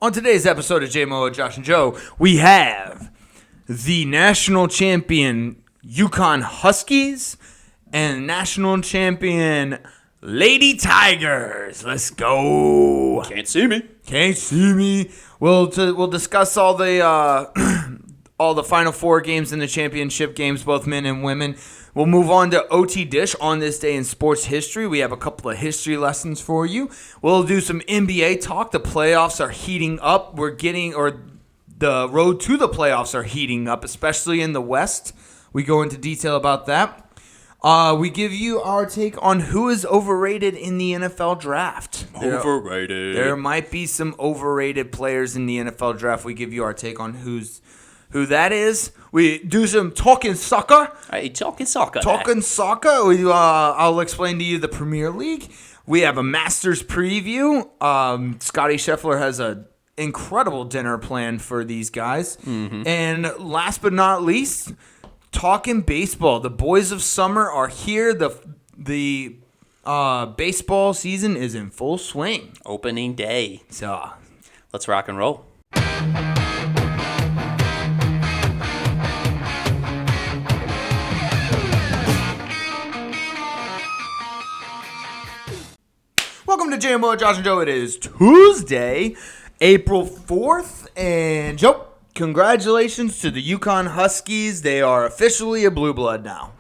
On today's episode of JMO, Josh and Joe, we have the national champion UCONN Huskies and national champion Lady Tigers. Let's go. Can't see me. Can't see me. We'll discuss all the all the Final Four games and the championship games, both men and women. We'll move on to OTDISH on this day in sports history. We have a couple of history lessons for you. We'll do some NBA talk. The playoffs are heating up. The road to the playoffs are heating up, especially in the West. We go into detail about that. We give you our take on who is overrated in the NFL draft. Overrated. There might be some overrated players in the NFL draft. We give you our take on who that is. We do some Talkin Soccer. Hey, Talkin Soccer. Talkin Soccer. I'll explain to you the Premier League. We have a Masters preview. Scotty Scheffler has an incredible dinner planned for these guys. Mm-hmm. And last but not least, talking baseball. The boys of summer are here. The baseball season is in full swing. Opening day. So let's rock and roll. Welcome to JMO, Josh and Joe. It is Tuesday, April 4th. And Joe, congratulations to the UConn Huskies. They are officially a blue blood now.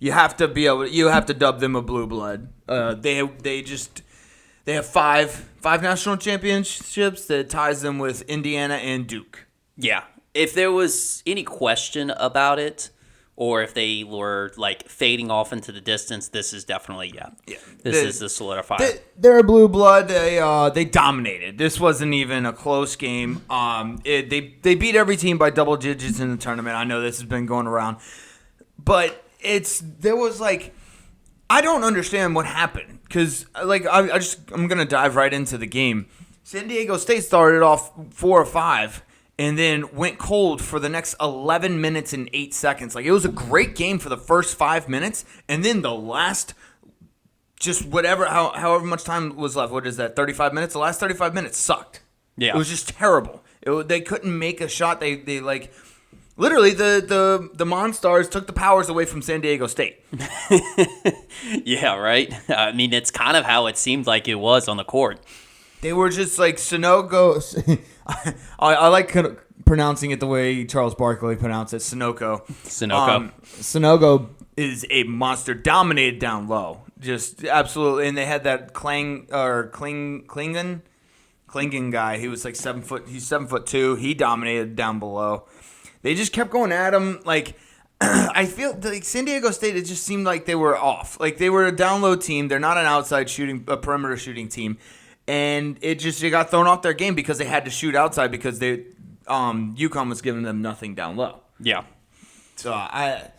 You have to dub them a blue blood. They have five national championships that ties them with Indiana and Duke. Yeah. If there was any question about it, or if they were like fading off into the distance, this is definitely This is the solidifier. They're a blue blood. They dominated. This wasn't even a close game. They beat every team by double digits in the tournament. I know this has been going around, but I don't understand what happened because I'm gonna dive right into the game. San Diego State started off 4 or 5. And then went cold for the next 11 minutes and 8 seconds. It was a great game for the first 5 minutes. And then the last, however much time was left. What is that, 35 minutes? The last 35 minutes sucked. Yeah. It was just terrible. They couldn't make a shot. They literally, the Monstars took the powers away from San Diego State. Yeah, right? I mean, it's kind of how it seemed like it was on the court. They were just like Sunoco. I like pronouncing it the way Charles Barkley pronounced it, Sunoco. Sunoco is a monster, dominated down low, just absolutely. And they had that Klingon guy. He was like 7 foot. He's 7'2". He dominated down below. They just kept going at him. I feel like San Diego State. It just seemed like they were off. They were a down low team. They're not a perimeter shooting team. And it got thrown off their game because they had to shoot outside because UConn was giving them nothing down low. Yeah. So I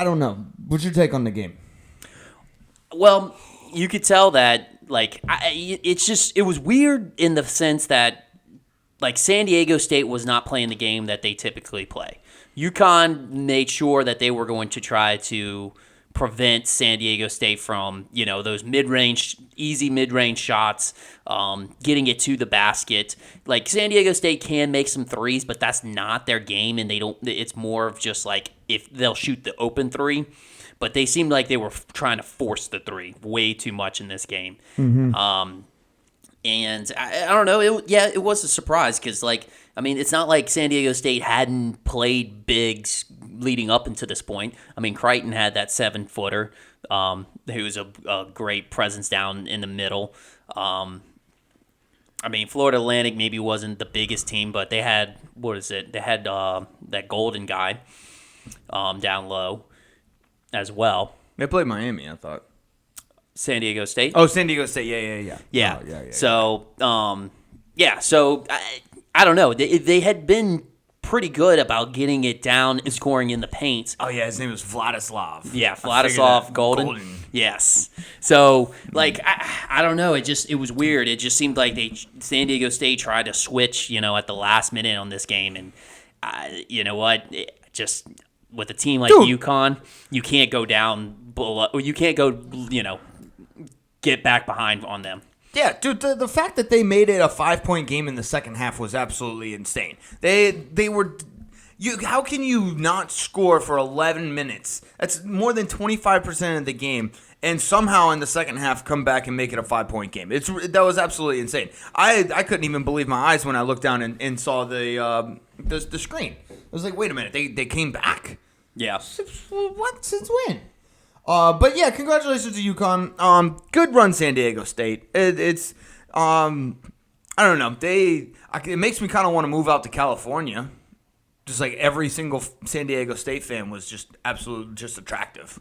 don't know. What's your take on the game? Well, you could tell that it was weird in the sense that San Diego State was not playing the game that they typically play. UConn made sure that they were going to try to prevent San Diego State from, those easy mid-range shots, getting it to the basket. San Diego State can make some threes, but that's not their game, and it's more of just if they'll shoot the open three. But they seemed like they were trying to force the three way too much in this game. Mm-hmm. And I don't know. It was a surprise because, it's not like San Diego State hadn't played bigs leading up into this point. Crichton had that 7-footer, who was a great presence down in the middle. Florida Atlantic maybe wasn't the biggest team, but they had, They had that Golden guy down low as well. They played Miami, I thought. San Diego State? Oh, San Diego State, yeah. Yeah. Oh, yeah. So, so I don't know. They had been pretty good about getting it down and scoring in the paint. Oh, yeah, his name was Vladislav. Yeah, Vladislav Golden. Yes. So, I don't know. It was weird. It just seemed like San Diego State tried to switch, at the last minute on this game. And you know what? Just with a team like UConn, you can't go down below. You can't go, get back behind on them. Yeah, dude, the fact that they made it a 5-point game in the second half was absolutely insane. They were... How can you not score for 11 minutes? That's more than 25% of the game, and somehow in the second half come back and make it a 5-point game. That was absolutely insane. I couldn't even believe my eyes when I looked down and saw the screen. I was like, wait a minute, they came back? Yeah. What? Since when? But yeah, congratulations to UConn. Good run, San Diego State. It's I don't know. It makes me kind of want to move out to California. Just like every single San Diego State fan was just absolutely just attractive.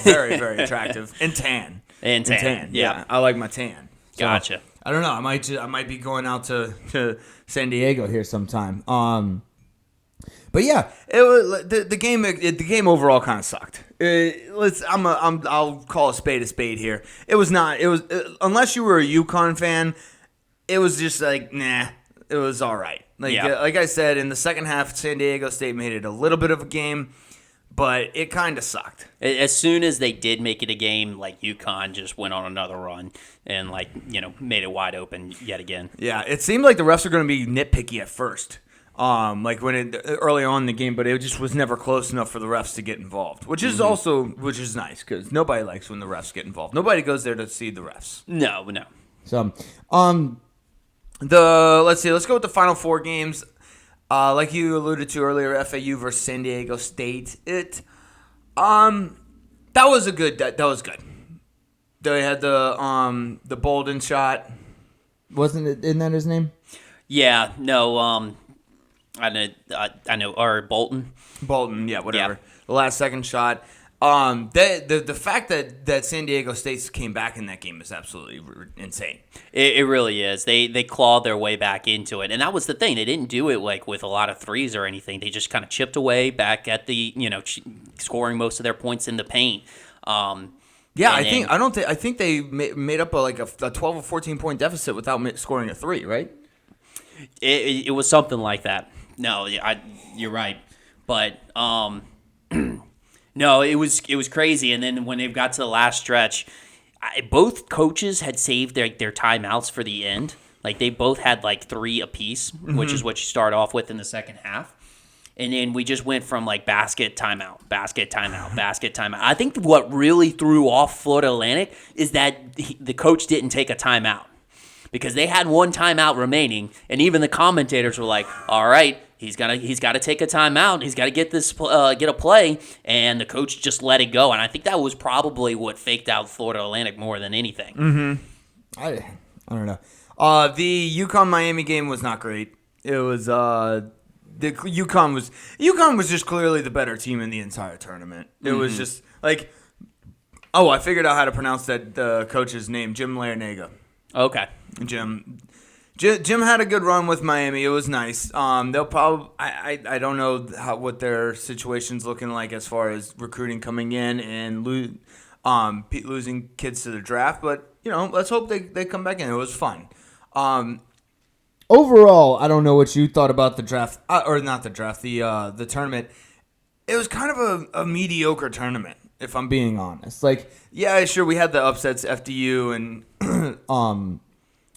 Very, very attractive. And tan. And tan. Yeah. I like my tan. So, Gotcha. I don't know. I might be going out to San Diego here sometime. But yeah, it was the game. The game overall kind of sucked. I'll call a spade here. It was not. It was unless you were a UConn fan, it was just like nah. It was all right. Like I said, in the second half, San Diego State made it a little bit of a game, but it kind of sucked. As soon as they did make it a game, like UConn just went on another run and made it wide open yet again. Yeah, it seemed like the refs were going to be nitpicky at first. Early on in the game, but it just was never close enough for the refs to get involved, which is nice because nobody likes when the refs get involved. Nobody goes there to see the refs. No. So, let's go with the Final Four games. Like you alluded to earlier, FAU versus San Diego State. That was good. That was good. They had the Bolden shot. Isn't that his name? Yeah. No. I know. Or Bolton. Bolton. Yeah. Whatever. Yeah. The last second shot. The fact that San Diego State came back in that game is absolutely insane. It really is. They clawed their way back into it, and that was the thing. They didn't do it like with a lot of threes or anything. They just kind of chipped away back at the scoring most of their points in the paint. I think they made up a 12 or 14 point deficit without scoring a three. Right? It was something like that. No, you're right, but no, it was crazy. And then when they got to the last stretch, both coaches had saved their timeouts for the end. Like they both had like 3 apiece, which is what you start off with in the second half. And then we just went from like basket, timeout, basket, timeout, basket, timeout. I think what really threw off Florida Atlantic is that the coach didn't take a timeout because they had 1 timeout remaining, and even the commentators were like, "All right, he's got to take a timeout. He's got to get a play," and the coach just let it go. And I think that was probably what faked out Florida Atlantic more than anything. Mm-hmm. I don't know. The UConn Miami game was not great. It was UConn was just clearly the better team in the entire tournament. It was just like, I figured out how to pronounce the coach's name, Jim Larinaga. Okay. Jim had a good run with Miami. It was nice. They'll probably I don't know what their situation's looking like as far as recruiting coming in and losing kids to the draft, but let's hope they come back in. It was fun. Overall, I don't know what you thought about the draft or not the draft, the tournament. It was kind of a mediocre tournament, if I'm being honest. Like, yeah, sure, we had the upsets, FDU and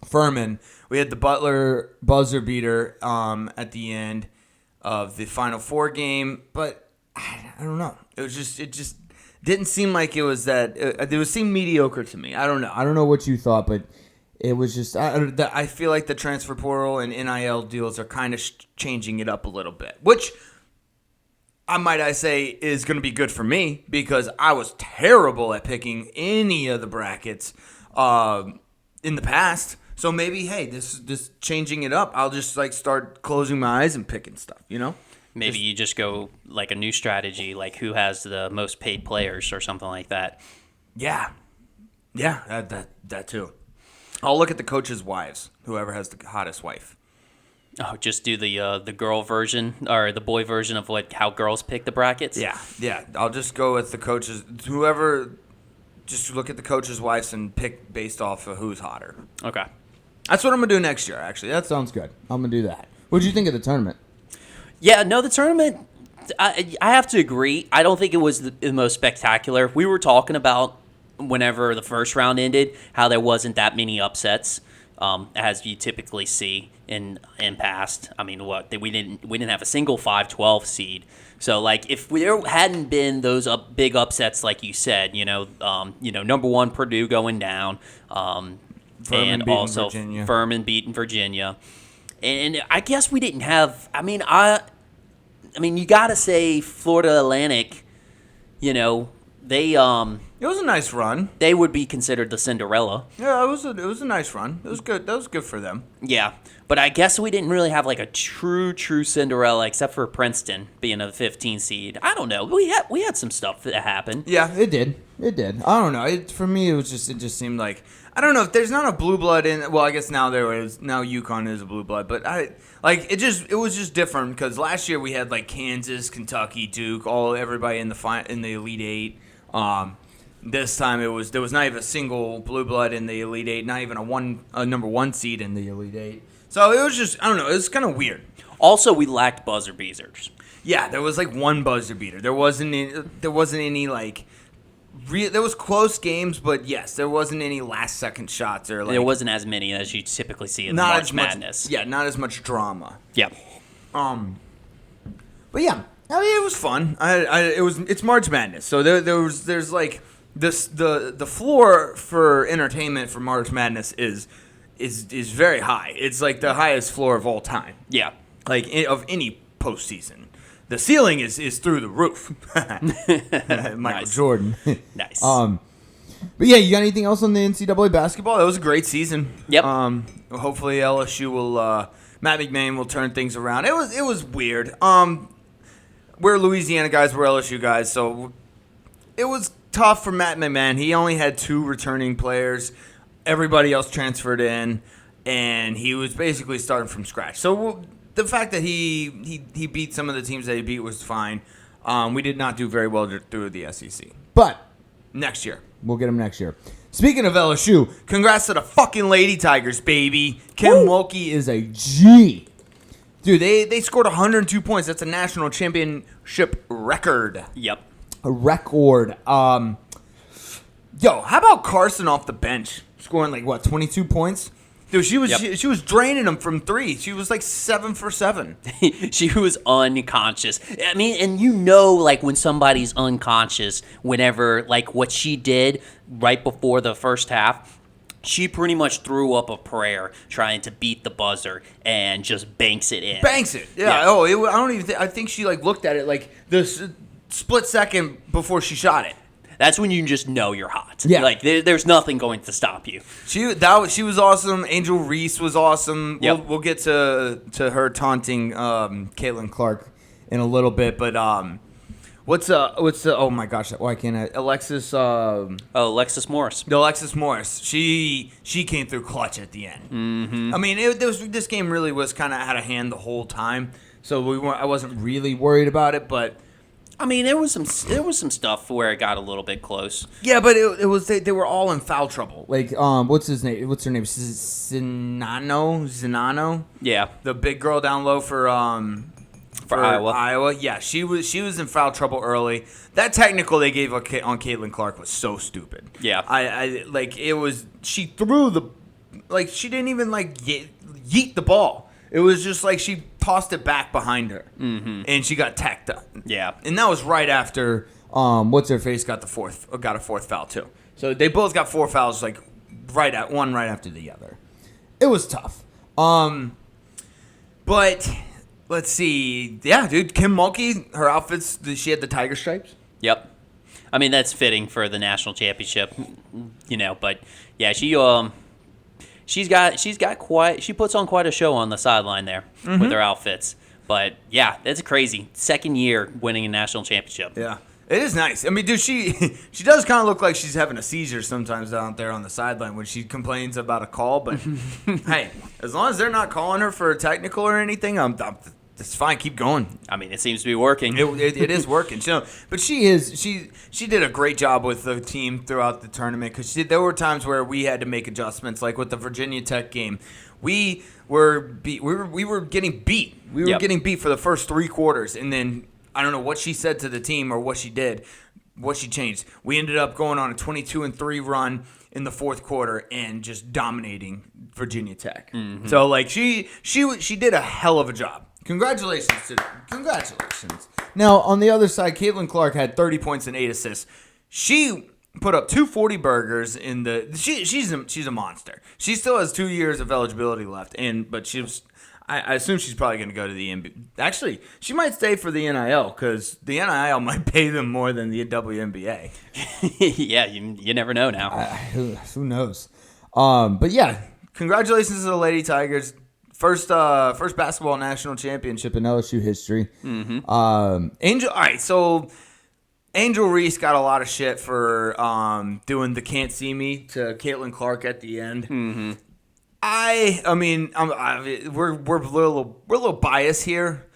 Furman. We had the Butler buzzer beater at the end of the Final Four game, but I don't know. It just didn't seem like it was that. It seemed mediocre to me. I don't know. I don't know what you thought, but it was just. I feel like the transfer portal and NIL deals are kind of changing it up a little bit, which I say is going to be good for me because I was terrible at picking any of the brackets in the past. So maybe, hey, this changing it up, I'll just start closing my eyes and picking stuff, Maybe you just go like a new strategy, like who has the most paid players or something like that. Yeah, that too. I'll look at the coaches' wives, whoever has the hottest wife. Oh, just do the girl version or the boy version of how girls pick the brackets? Yeah. I'll just go with the coaches, whoever. Just look at the coaches' wives and pick based off of who's hotter. Okay. That's what I'm going to do next year, actually. That sounds good. I'm going to do that. What did you think of the tournament? Yeah, no, the tournament, I have to agree. I don't think it was the most spectacular. We were talking about whenever the first round ended, how there wasn't that many upsets as you typically see in past. I mean, we didn't have a single 5-12 seed. So like if there hadn't been those big upsets like you said, number 1 Purdue going down, and also Furman beating Virginia, and I guess we didn't have. I mean, you got to say Florida Atlantic. They it was a nice run. They would be considered the Cinderella. Yeah, it was a nice run. It was good. That was good for them. Yeah, but I guess we didn't really have like a true Cinderella, except for Princeton being a 15 seed. I don't know. We had some stuff that happened. Yeah, it did. I don't know. For me, it just seemed like, I don't know if there's not a blue blood in. Well, I guess now there is. Now UConn is a blue blood, but it was just different because last year we had like Kansas, Kentucky, Duke, everybody in the Elite Eight. This time there was not even a single blue blood in the Elite Eight, not even a number 1 seed in the Elite Eight. So it was just, I don't know, it was kind of weird. Also, we lacked buzzer beaters. Yeah, there was like one buzzer beater. There wasn't any like. There was close games, but yes, there wasn't any last second shots or like. There wasn't as many as you typically see in March Madness. Yeah, not as much drama. Yeah. But yeah, I mean it was fun. It's March Madness, so there's like this the floor for entertainment for March Madness is very high. It's like the highest floor of all time. Yeah. Like of any postseason. The ceiling is through the roof. Michael Jordan. Nice. But yeah, you got anything else on the NCAA basketball? That was a great season. Yep. Hopefully LSU will Matt McMahon will turn things around. It was weird. We're Louisiana guys, we're LSU guys, so it was tough for Matt McMahon. He only had 2 returning players. Everybody else transferred in, and he was basically starting from scratch. So the fact that he beat some of the teams that he beat was fine. We did not do very well through the SEC. But next year. We'll get him next year. Speaking of LSU, congrats to the fucking Lady Tigers, baby. Kim Mulkey is a G. Dude, they scored 102 points. That's a national championship record. Yep. A record. How about Carson off the bench scoring like 22 points? Dude, she was draining them from 3. She was like 7 for 7. She was unconscious. I mean, and like when somebody's unconscious, whenever like what she did right before the first half, she pretty much threw up a prayer trying to beat the buzzer and just banks it in. Banks it, yeah. Oh, I think she like looked at it like this split second before she shot it. That's when you just know you're hot. Yeah. Like, there's nothing going to stop you. She was awesome. Angel Reese was awesome. Yep. We'll get to her taunting Caitlin Clark in a little bit. But what's the oh my gosh, why can't I? Alexis Morris. Alexis Morris. She came through clutch at the end. Mm-hmm. I mean, this game really was kind of out of hand the whole time. So I wasn't really worried about it, but I mean, there was some stuff where it got a little bit close. Yeah, but it was they were all in foul trouble. Like what's his name? What's her name? Zinano. Yeah, the big girl down low for Iowa. Yeah, she was in foul trouble early. That technical they gave on Caitlin Clark was so stupid. Yeah, I like it was. She threw she didn't even like yeet the ball. It was just like she tossed it back behind her, and she got tacked up. Yeah, and that was right after what's her face got a fourth foul too. So they both got 4 fouls, like right after the other. It was tough. But let's see. Yeah, dude, Kim Mulkey, her outfits. she had the tiger stripes? Yep. I mean that's fitting for the national championship, But yeah, she puts on quite a show on the sideline there with her outfits. But yeah, that's crazy. Second year winning a national championship. Yeah. It is nice. I mean, dude, she does kind of look like she's having a seizure sometimes out there on the sideline when she complains about a call. But hey, as long as they're not calling her for a technical or anything, it's fine. Keep going. I mean, it seems to be working. It is working. But she did a great job with the team throughout the tournament because there were times where we had to make adjustments, like with the Virginia Tech game. We were getting beat. We were getting beat for the first 3 quarters, and then I don't know what she said to the team or what she did. what she changed. We ended up going on a 22-3 run in the fourth quarter and just dominating Virginia Tech. Mm-hmm. So like she did a hell of a job. Congratulations to them. Congratulations. Now on the other side, Caitlin Clark had 30 points and 8 assists. She put up 240 burgers in the. She's a monster. She still has 2 years of eligibility left, but she was. I assume she's probably going to go to the NBA. Actually, she might stay for the NIL because the NIL might pay them more than the WNBA. Yeah, you never know now. Who knows? But yeah, congratulations to the Lady Tigers. First basketball national championship in LSU history. Mm-hmm. Angel. All right, so Angel Reese got a lot of shit for doing the "Can't See Me" to Caitlin Clark at the end. Mm-hmm. I mean, we're a little biased here.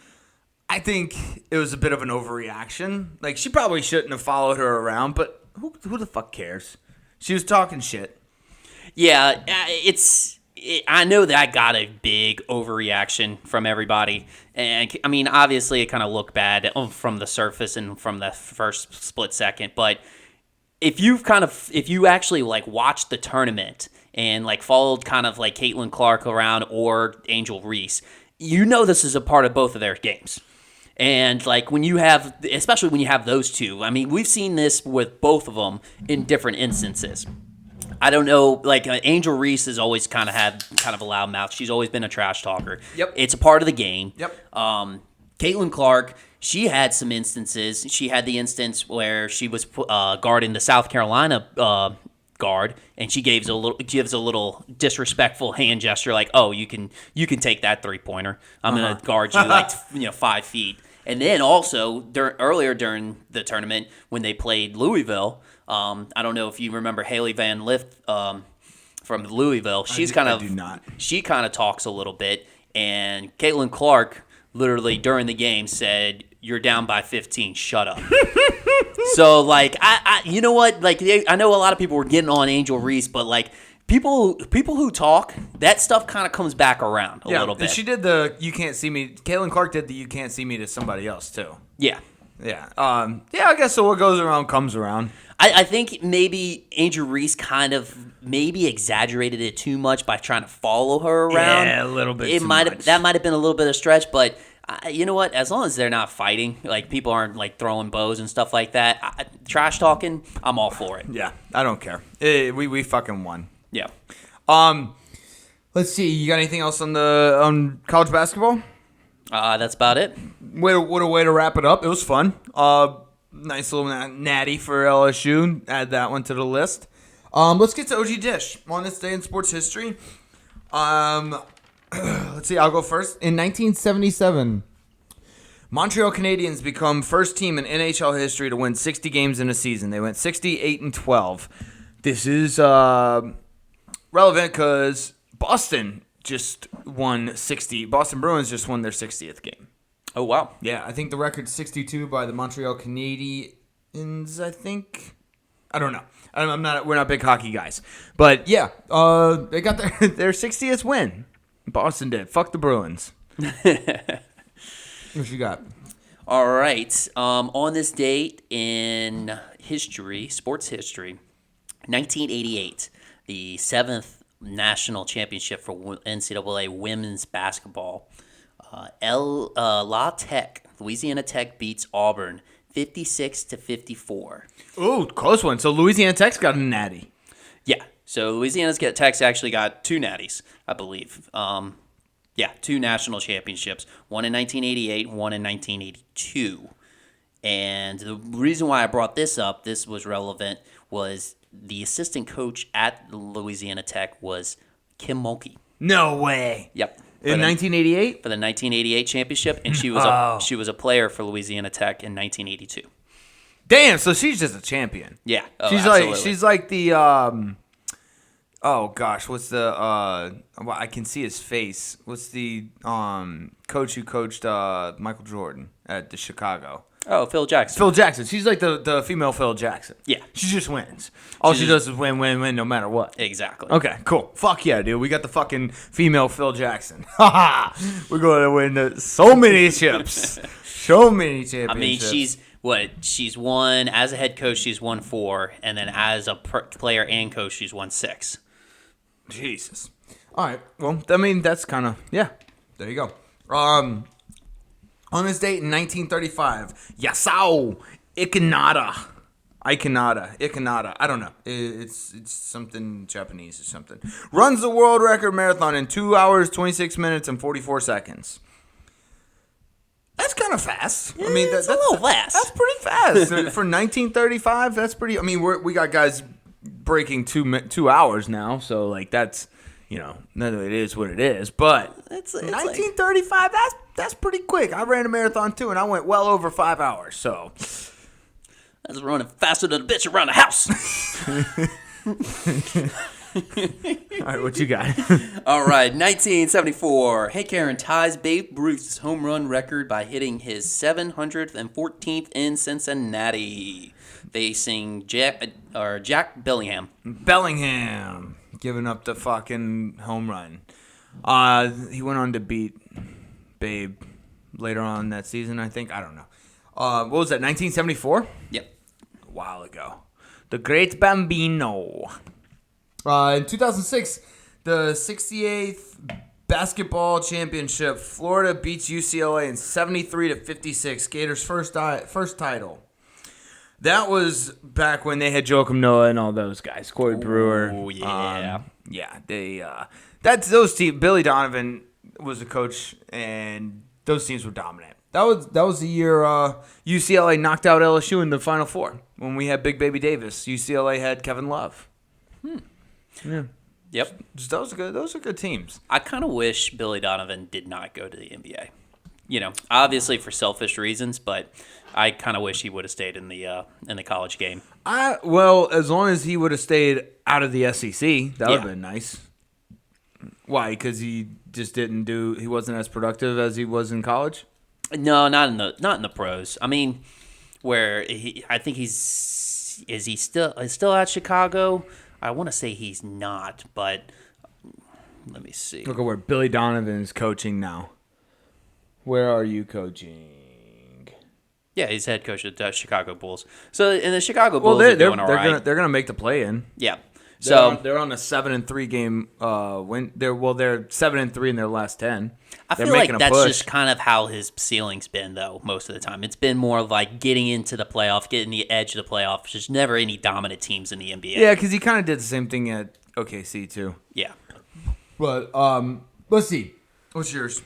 I think it was a bit of an overreaction. Like, she probably shouldn't have followed her around, but who the fuck cares? She was talking shit. Yeah, I know that got a big overreaction from everybody. And, I mean, obviously it kind of looked bad from the surface and from the first split second. But if you actually, like, watched the tournament and like followed kind of like Caitlin Clark around or Angel Reese, you know this is a part of both of their games. And like especially when you have those two, I mean, we've seen this with both of them in different instances. I don't know, like Angel Reese has always kind of had kind of a loud mouth. She's always been a trash talker. Yep. It's a part of the game. Yep. Caitlin Clark, she had some instances. She had the instance where she was guarding the South Carolina guard, and she gives a little disrespectful hand gesture, like, "Oh, you can take that 3-pointer. I'm gonna guard you like 5 feet." And then also earlier during the tournament when they played Louisville, I don't know if you remember Haley Van Lift from Louisville. She kind of talks a little bit, and Caitlin Clark literally during the game said, "You're down by 15. Shut up." So, like, I you know what? Like, I know a lot of people were getting on Angel Reese, but, like, people who talk, that stuff kind of comes back around a little bit. She did the "You Can't See Me." Caitlin Clark did the "You Can't See Me" to somebody else, too. Yeah. Yeah. I guess so. What goes around comes around. I think maybe Angel Reese kind of maybe exaggerated it too much by trying to follow her around. Yeah, a little bit much. That might have been a little bit of stretch, but you know what? As long as they're not fighting, like people aren't like throwing bows and stuff like that, trash talking, I'm all for it. Yeah, I don't care. We fucking won. Yeah. Let's see. You got anything else on college basketball? That's about it. What a way to wrap it up. It was fun. Nice little natty for LSU. Add that one to the list. Let's get to OTDISH on this day in sports history. Let's see. I'll go first. In 1977, Montreal Canadiens become first team in NHL history to win 60 games in a season. They went 68-12. This is relevant because Boston just won 60. Boston Bruins just won their 60th game. Oh, wow. Yeah, I think the record's 62 by the Montreal Canadiens, I think. I don't know. We're not big hockey guys. But yeah, they got their 60th win. Boston did. Fuck the Bruins. What you got? All right. On this date in history, sports history, 1988, the 7th national championship for NCAA women's basketball. Louisiana Tech beats Auburn 56-54. Ooh, close one. So Louisiana Tech's got a natty. Yeah. So Louisiana Tech's actually got 2 natties, I believe. 2 national championships. One in 1988, one in 1982. And the reason why I brought this up, this was relevant, was the assistant coach at Louisiana Tech was Kim Mulkey. No way. Yep. In 1988? For the 1988 championship, and she was a player for Louisiana Tech in 1982. Damn, so she's just a champion. Yeah. She's like the oh gosh, what's the well, I can see his face. What's the coach who coached Michael Jordan at the Chicago? Oh, Phil Jackson. Phil Jackson. She's like the female Phil Jackson. Yeah. She just wins. All she does is win, no matter what. Exactly. Okay, cool. Fuck yeah, dude. We got the fucking female Phil Jackson. Ha! We're going to win so many chips. So many championships. I mean, she's won, as a head coach, she's won 4, and then as a player and coach, she's won 6. Jesus. All right. Well, I mean, that's kind of, yeah. There you go. On this date in 1935, Yasao Ikanada. I don't know. It's something Japanese or something. Runs the world record marathon in 2 hours, 26 minutes, and 44 seconds. That's kind of fast. I mean, that's a little fast. That's pretty fast for 1935. That's pretty. I mean, we got guys breaking 2 hours now, so like that's, you know, it is what it is. But it's 1935. That's pretty quick. I ran a marathon too, and I went well over 5 hours. So that's running faster than a bitch around the house. All right, what you got? All right, 1974. Hank Aaron ties Babe Ruth's home run record by hitting his 714th in Cincinnati, facing Jack Bellingham. Bellingham giving up the fucking home run. He went on to beat Babe later on that season, I think. I don't know. What was that, 1974? Yep. A while ago. The Great Bambino. In 2006, the 68th basketball championship, Florida beats UCLA in 73-56. Gators' first title. That was back when they had Joakim Noah and all those guys. Corey Brewer. Oh yeah. That's those teams. Billy Donovan was the coach, and those teams were dominant. That was the year UCLA knocked out LSU in the Final Four when we had Big Baby Davis. UCLA had Kevin Love. Yeah. Yep. Those are good teams. I kind of wish Billy Donovan did not go to the NBA. You know, obviously for selfish reasons, but I kind of wish he would have stayed in the college game. Well, as long as he would have stayed out of the SEC, that would have been nice. Why? Because he just he wasn't as productive as he was in college? No, not in the pros. I mean, I think is he still at Chicago? I want to say he's not, but let me see. Look at where Billy Donovan is coaching now. Where are you coaching? Yeah, he's head coach of the Chicago Bulls. So in the Chicago Bulls, they're doing all right. They're gonna make the play-in. Yeah. They're on a 7-3 game win. They're 7-3 in their last 10. I feel like that's just kind of how his ceiling's been, though. Most of the time, it's been more like getting into the playoff, getting the edge of the playoff. There's never any dominant teams in the NBA. Yeah, because he kind of did the same thing at OKC too. Yeah. But let's see. What's yours?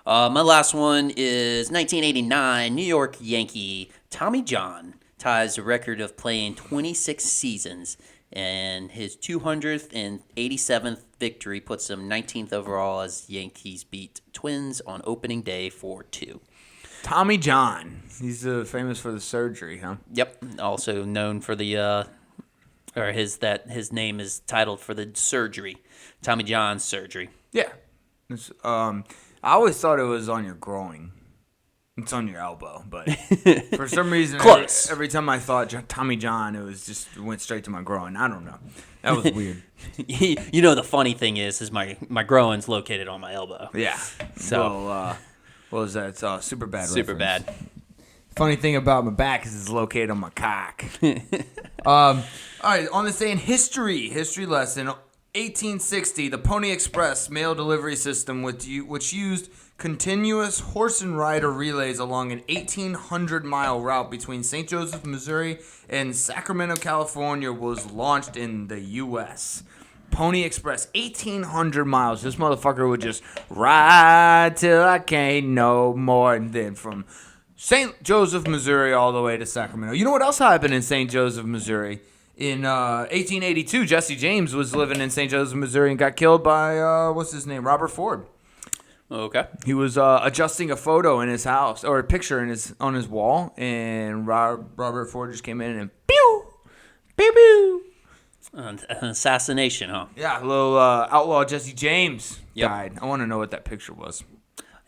My last one is 1989. New York Yankee Tommy John ties the record of playing 26 seasons. And his 287th victory puts him 19th overall as Yankees beat Twins on opening day 4-2. Tommy John. He's famous for the surgery, huh? Yep. Also known for his name is titled for the surgery. Tommy John's surgery. Yeah. I always thought it was on your groin. It's on your elbow, but for some reason, close. Every time I thought Tommy John, it went straight to my groin. I don't know. That was weird. You know, the funny thing is my groin's located on my elbow. Yeah. So, what was that? It's super bad. Super reference. bad. Funny thing about my back is it's located on my cock. All right, on this day in history lesson, 1860, the Pony Express mail delivery system, which used continuous horse and rider relays along an 1,800-mile route between St. Joseph, Missouri, and Sacramento, California, was launched in the U.S. Pony Express, 1,800 miles. This motherfucker would just ride till I can't no more. And then from St. Joseph, Missouri, all the way to Sacramento. You know what else happened in St. Joseph, Missouri? In 1882, Jesse James was living in St. Joseph, Missouri, and got killed by, Robert Ford. Okay. He was adjusting a photo in his house, or a picture on his wall, and Robert Ford just came in and pew, pew, pew. An assassination, huh? Yeah, a little outlaw Jesse James died. I want to know what that picture was.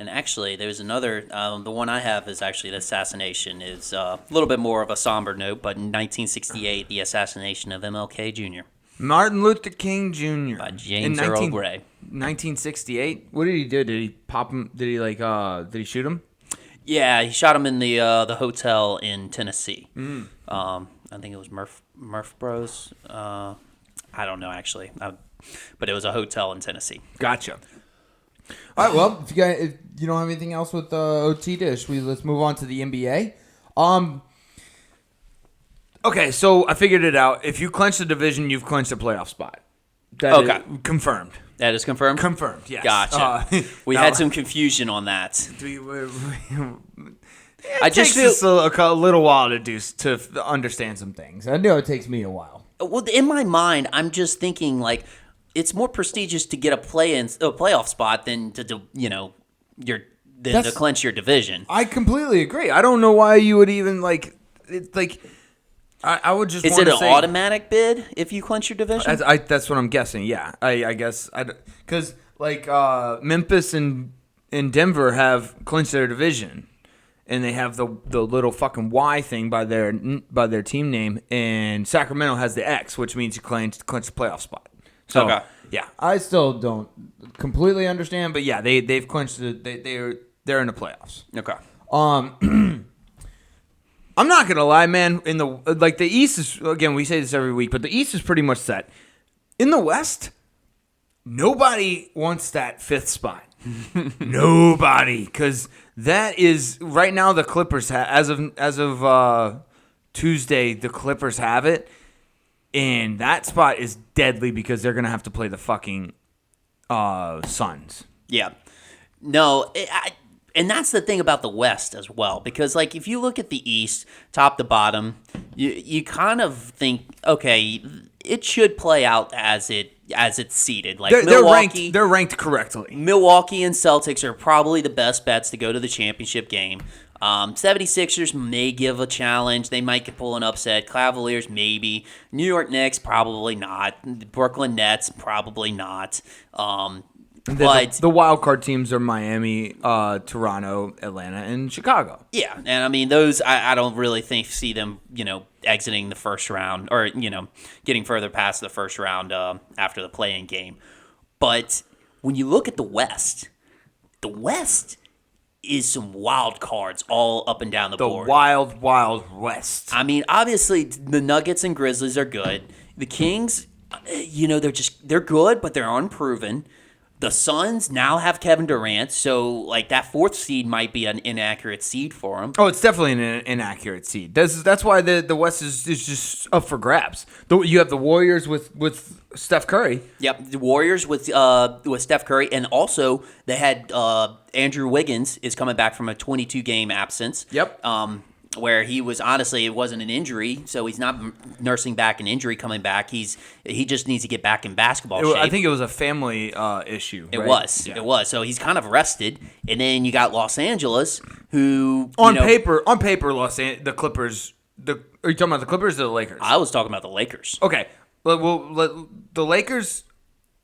And actually, there's another, the one I have is actually the assassination. Is a little bit more of a somber note, but in 1968, the assassination of MLK Jr. Martin Luther King Jr. by James Earl Gray. 1968? What did he do? Did he pop him? Did he shoot him? Yeah, he shot him in the hotel in Tennessee. I think it was Murph Bros. I don't know actually, but it was a hotel in Tennessee. Gotcha. All right. Well, if you don't have anything else with OTDISH, let's move on to the NBA. Okay, so I figured it out. If you clinch the division, you've clinched a playoff spot. Okay. Confirmed. That is confirmed? Confirmed, yes. Gotcha. We had some confusion on that. It takes us a little while to understand some things. I know it takes me a while. Well, in my mind, I'm just thinking, like, it's more prestigious to get a playoff spot than to clinch your division. I completely agree. I don't know why you would even, I would just. Is it an automatic bid if you clinch your division? That's what I'm guessing. Yeah, I guess because Memphis and Denver have clinched their division, and they have the little fucking Y thing by their team name, and Sacramento has the X, which means you clinch the playoff spot. So yeah, I still don't completely understand, but yeah, they've clinched they're in the playoffs. Okay. I'm not gonna lie, man. In the East is, again, we say this every week, but the East is pretty much set. In the West, nobody wants that 5th spot. Nobody, because that is right now the Clippers as of Tuesday. The Clippers have it, and that spot is deadly because they're gonna have to play the fucking Suns. Yeah. No. And that's the thing about the West as well, because like if you look at the East, top to bottom, you kind of think, okay, it should play out as it's seeded. Like they're ranked correctly. Milwaukee and Celtics are probably the best bets to go to the championship game. 76ers may give a challenge. They might pull an upset. Cavaliers maybe. New York Knicks probably not. Brooklyn Nets probably not. But the wild card teams are Miami, Toronto, Atlanta, and Chicago. Yeah, and I mean those. I don't really see them, exiting the first round or getting further past the first round after the play-in game. But when you look at the West is some wild cards all up and down the board. The wild West. I mean, obviously the Nuggets and Grizzlies are good. The Kings, they're good, but they're unproven. The Suns now have Kevin Durant, so like that 4th seed might be an inaccurate seed for them. Oh, it's definitely an inaccurate seed. That's why the West is just up for grabs. You have the Warriors with Steph Curry. Yep, the Warriors with Steph Curry, and also they had Andrew Wiggins is coming back from a 22-game absence. Yep. Where he was, honestly, it wasn't an injury, so he's not nursing back an injury coming back. He just needs to get back in basketball shape. I think it was a family issue. It was. So he's kind of rested, and then you got Los Angeles, who on paper, the Clippers. Are you talking about the Clippers or the Lakers? I was talking about the Lakers. Okay, well, the Lakers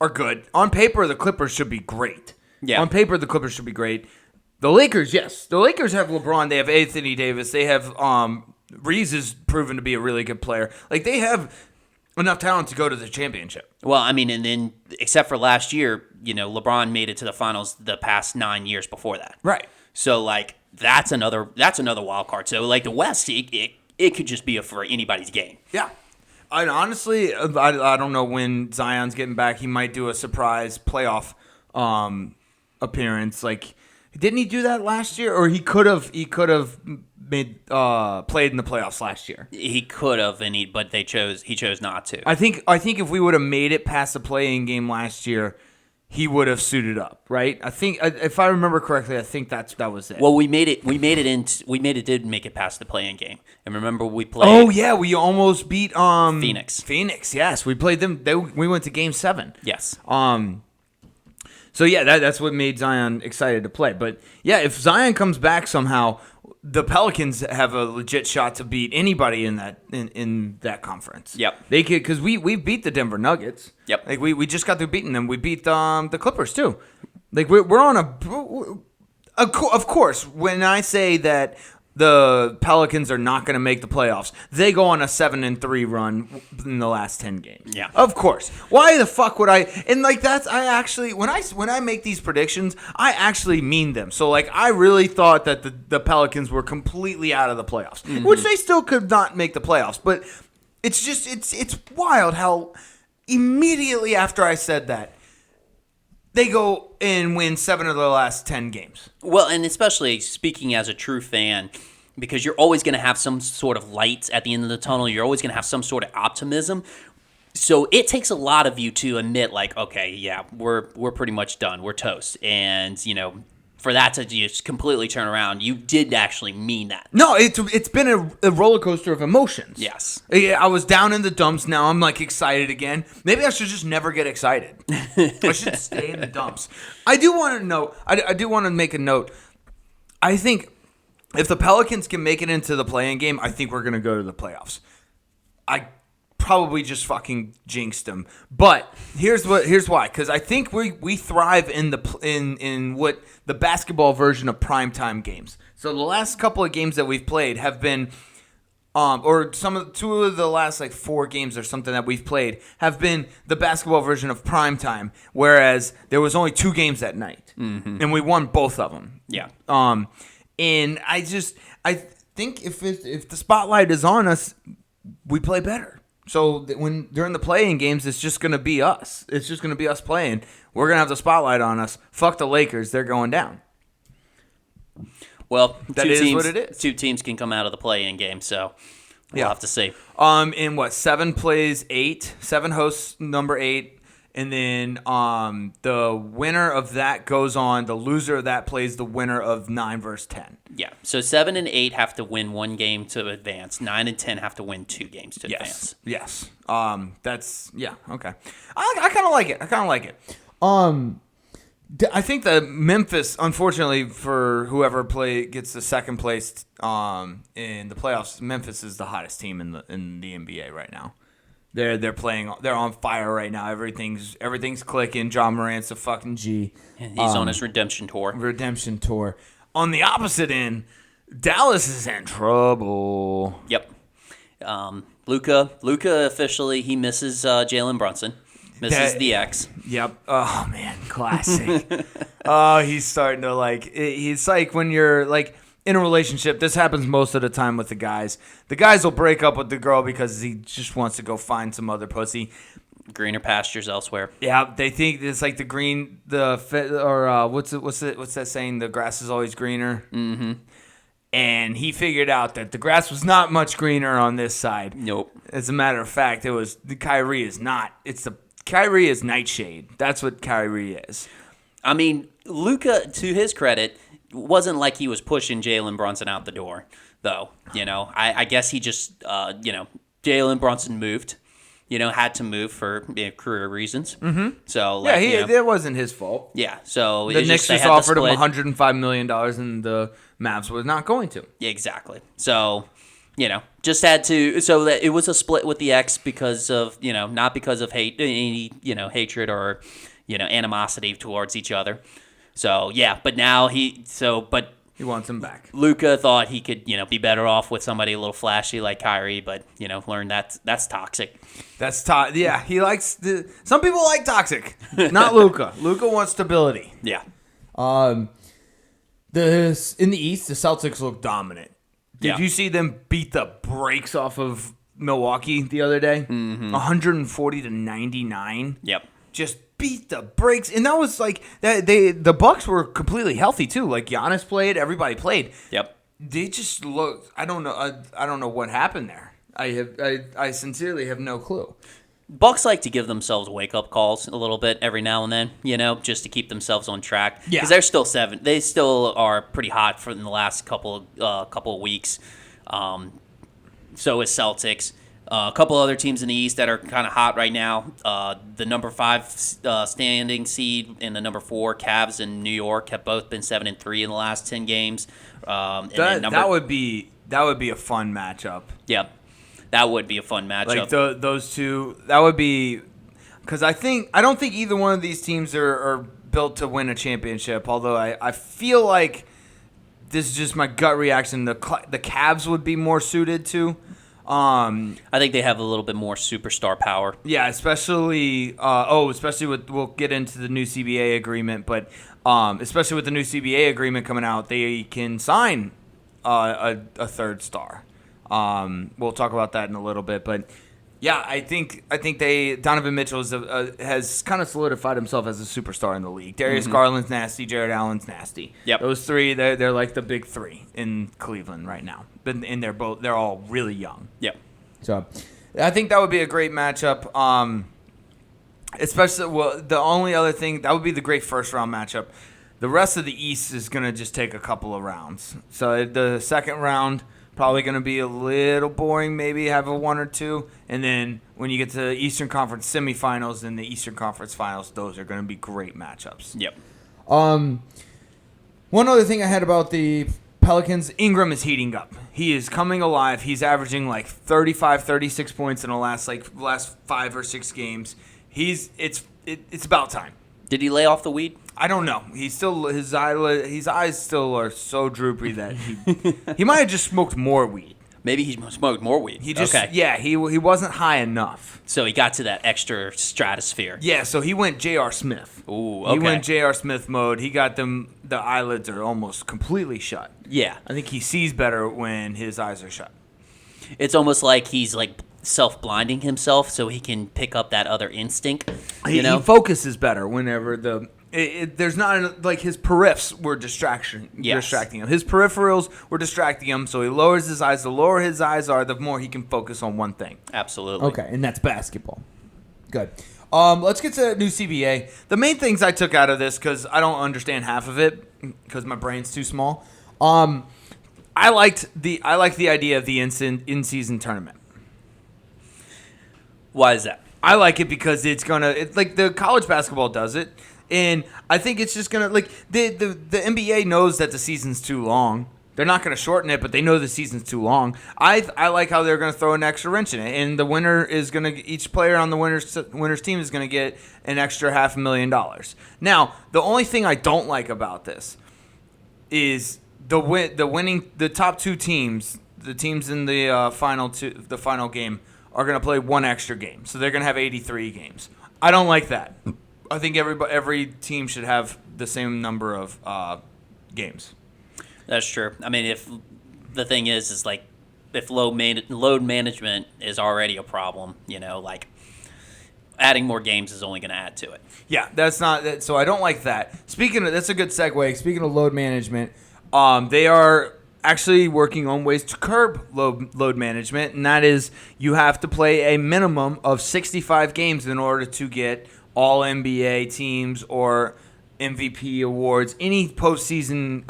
are good on paper. The Clippers should be great. Yeah, on paper, the Clippers should be great. The Lakers, yes. The Lakers have LeBron. They have Anthony Davis. They have Reeves is proven to be a really good player. Like, they have enough talent to go to the championship. Well, I mean, and then except for last year, LeBron made it to the finals the past 9 years before that. Right. So, like, that's another wild card. So, like, the West, it could just be for anybody's game. Yeah. Honestly, I don't know when Zion's getting back. He might do a surprise playoff appearance. Like, didn't he do that last year? Or he could have made played in the playoffs last year. He could have, but he chose not to. I think if we would have made it past the play-in game last year, he would have suited up, right? I think if I remember correctly, I think that was it. Well, we did make it past the play-in game, and remember we played. Oh yeah, we almost beat Phoenix. Phoenix, yes, we played them. We went to Game 7. Yes. So yeah, that's what made Zion excited to play. But yeah, if Zion comes back somehow, the Pelicans have a legit shot to beat anybody in that conference. Yep. They could, because we beat the Denver Nuggets. Yep. Like we just got through beating them. We beat the Clippers too. Like we're on of course, when I say that the Pelicans are not going to make the playoffs. They go on a 7-3 run in the last 10 games. Yeah, of course. Why the fuck would I? And like I actually when I make these predictions, I actually mean them. So like I really thought that the Pelicans were completely out of the playoffs, which they still could not make the playoffs. But it's just it's wild how immediately after I said that, they go and win 7 of the last 10 games. Well, and especially speaking as a true fan, because you're always going to have some sort of light at the end of the tunnel. You're always going to have some sort of optimism. So it takes a lot of you to admit, like, okay, yeah, we're pretty much done. We're toast. And, for that to just completely turn around, you did actually mean that. No, it's been a roller coaster of emotions. Yes. Yeah, I was down in the dumps. Now I'm like excited again. Maybe I should just never get excited. I should stay in the dumps. I do want to know. I do want to make a note. I think if the Pelicans can make it into the play-in game, I think we're going to go to the playoffs. I probably just fucking jinxed them. But here's why. Because I think we thrive in what the basketball version of primetime games. So the last couple of games that we've played have been, or two of the last like 4 games or something that we've played have been the basketball version of primetime. Whereas there was only 2 games that night, and we won both of them. Yeah. And I think if the spotlight is on us, we play better. So when during the play-in games, it's just going to be us. It's just going to be us playing. We're going to have the spotlight on us. Fuck the Lakers. They're going down. Well, that is what it is. 2 teams can come out of the play-in game, so we'll have to see. In what, 7 plays 8? 7 hosts number 8. And then the winner of that goes on. The loser of that plays the winner of 9 versus 10. Yeah. So 7 and 8 have to win 1 game to advance. 9 and 10 have to win 2 games to advance. Yes. That's okay. I kind of like it. I think that Memphis, unfortunately for whoever gets the second place in the playoffs, Memphis is the hottest team in the NBA right now. They're playing. They're on fire right now. Everything's clicking. John Morant's a fucking G. He's on his redemption tour. On the opposite end, Dallas is in trouble. Yep. Luka officially he misses Jalen Brunson. Misses the X. Yep. Oh man, classic. He's starting to He's like when you're like. In a relationship, this happens most of the time with the guys. The guys will break up with the girl because he just wants to go find some other pussy. Greener pastures elsewhere. Yeah, they think it's like what's that saying? The grass is always greener. Mm-hmm. And he figured out that the grass was not much greener on this side. Nope. As a matter of fact, Kyrie is not. Kyrie is nightshade. That's what Kyrie is. I mean, Luka, to his credit, wasn't like he was pushing Jalen Brunson out the door, though. I guess he just, Jalen Brunson moved, had to move for career reasons. Mm-hmm. So, it wasn't his fault. Yeah, so the Knicks just offered him $105 million, and the Mavs was not going to. Yeah, exactly. So, just had to. So that it was a split with the X because of not because of any hatred or animosity towards each other. So yeah, but now he wants him back. Luka thought he could be better off with somebody a little flashy like Kyrie, but learned that's toxic. That's yeah. He likes some people like toxic, not Luka. Luka wants stability. Yeah. In the East, the Celtics look dominant. Did you see them beat the brakes off of Milwaukee the other day? 140-99. Yep. Just beat the brakes, and that was like that. The Bucks were completely healthy too. Like Giannis played, everybody played. Yep. They just looked. I don't know. I don't know what happened there. I sincerely have no clue. Bucks like to give themselves wake-up calls a little bit every now and then, just to keep themselves on track. Yeah. Because they're still 7. They still are pretty hot in the last couple of weeks. So is Celtics. A couple other teams in the East that are kind of hot right now. The number 5 standing seed and the number 4 Cavs in New York have both been 7-3 in the last 10 games. That would be a fun matchup. Yep. That would be a fun matchup. Like those two, that would be because I don't think either one of these teams are built to win a championship. Although I feel like this is just my gut reaction. The Cavs would be more suited to. I think they have a little bit more superstar power. Yeah, especially with, we'll get into the new CBA agreement, but especially with the new CBA agreement coming out, they can sign a third star. We'll talk about that in a little bit, but yeah, I think Donovan Mitchell has kind of solidified himself as a superstar in the league. Darius Garland's nasty, Jared Allen's nasty. Yep. Those three, they're like the big three in Cleveland right now. And they're all really young. Yep. So I think that would be a great matchup. Especially, the only other thing, that would be the great first round matchup. The rest of the East is going to just take a couple of rounds. So the second round, probably going to be a little boring, maybe have a 1 or 2. And then when you get to the Eastern Conference semifinals and the Eastern Conference finals, those are going to be great matchups. Yep. One other thing I had about the Pelicans, Ingram is heating up. He is coming alive. He's averaging like 35, 36 points in the last 5 or 6 games. It's about time. Did he lay off the weed? I don't know. His eyes still are so droopy that he might have just smoked more weed. Maybe he smoked more weed. He wasn't high enough. So he got to that extra stratosphere. Yeah, so he went J.R. Smith. Ooh, okay. He went J.R. Smith mode. He got the eyelids are almost completely shut. Yeah. I think he sees better when his eyes are shut. It's almost like he's like self-blinding himself so he can pick up that other instinct. He focuses better whenever there's not like his periffs were distracting him. His peripherals were distracting him, so he lowers his eyes. The lower his eyes are, the more he can focus on one thing. Absolutely. Okay, and that's basketball. Good. Let's get to the new CBA. The main things I took out of this, because I don't understand half of it, because my brain's too small. I liked the idea of the in-season tournament. Why is that? I like it because it's like the college basketball does it. And I think it's just gonna the NBA knows that the season's too long. They're not gonna shorten it, but they know the season's too long. I like how they're gonna throw an extra wrench in it, and the winner is each player on the winner's team is gonna get an extra $500,000. Now, the only thing I don't like about this is the top 2 teams, the teams in the final game are gonna play one extra game, so they're gonna have 83 games. I don't like that. I think every team should have the same number of games. That's true. I mean, if the thing is like if load management is already a problem, like adding more games is only going to add to it. Yeah, that's not. So I don't like that. That's a good segue. Speaking of load management, they are actually working on ways to curb load management, and that is you have to play a minimum of 65 games in order to get all NBA teams or MVP awards, any postseason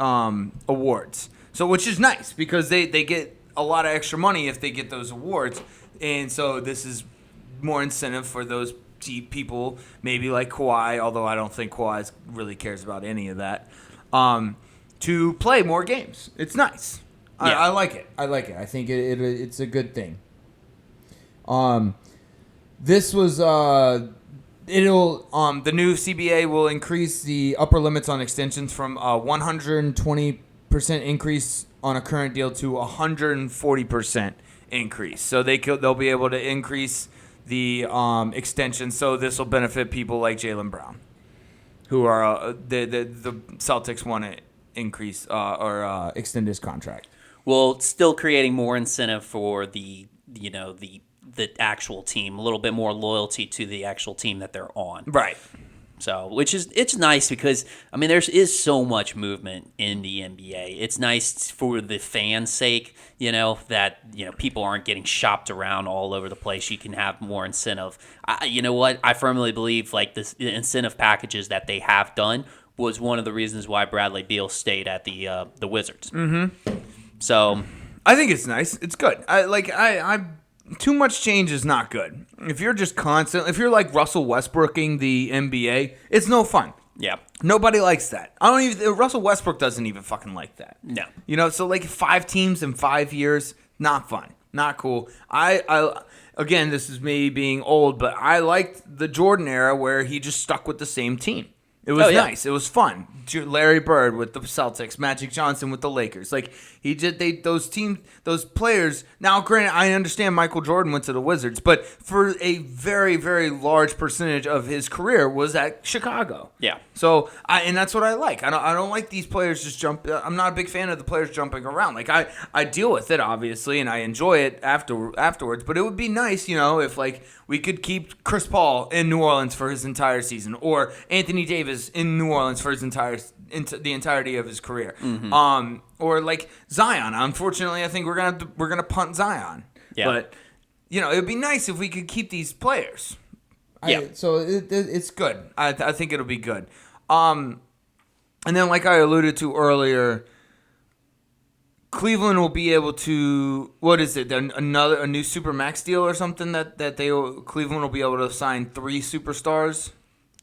awards. So, which is nice because they get a lot of extra money if they get those awards. And so this is more incentive for those people, maybe like Kawhi, although I don't think Kawhi really cares about any of that, to play more games. It's nice. Yeah. I like it. I think it's a good thing. This was... the new CBA will increase the upper limits on extensions from 120% increase on a current deal to 140% increase. So they'll be able to increase the extension. So this will benefit people like Jaylen Brown, who are the Celtics want to increase or extend his contract. Well, it's still creating more incentive for the actual team, a little bit more loyalty to the actual team that they're on. Right. So, it's nice because, I mean, there is so much movement in the NBA. It's nice for the fans' sake, that, people aren't getting shopped around all over the place. You can have more incentive. You know what? I firmly believe, like, the incentive packages that they have done was one of the reasons why Bradley Beal stayed at the Wizards. Mm-hmm. So, I think it's nice. It's good. Too much change is not good. If you're just if you're like Russell Westbrooking the NBA, it's no fun. Yeah. Nobody likes that. Russell Westbrook doesn't even fucking like that. No. So like 5 teams in 5 years, not fun. Not cool. Again, this is me being old, but I liked the Jordan era where he just stuck with the same team. It was nice. It was fun. Larry Bird with the Celtics, Magic Johnson with the Lakers. Like those players. Now, granted, I understand Michael Jordan went to the Wizards, but for a very, very large percentage of his career was at Chicago. Yeah. So, and that's what I like. I don't like these players just jump. I'm not a big fan of the players jumping around. Like I deal with it obviously, and I enjoy it afterwards. But it would be nice, if like we could keep Chris Paul in New Orleans for his entire season, or Anthony Davis in New Orleans for his the entirety of his career. Mm-hmm. Or like Zion. Unfortunately, I think we're gonna punt Zion. Yeah. But it would be nice if we could keep these players. Yeah. So it's good. I think it'll be good. And then, like I alluded to earlier, Cleveland will be able to, what is it? A new Supermax deal or something that Cleveland will be able to sign 3 superstars.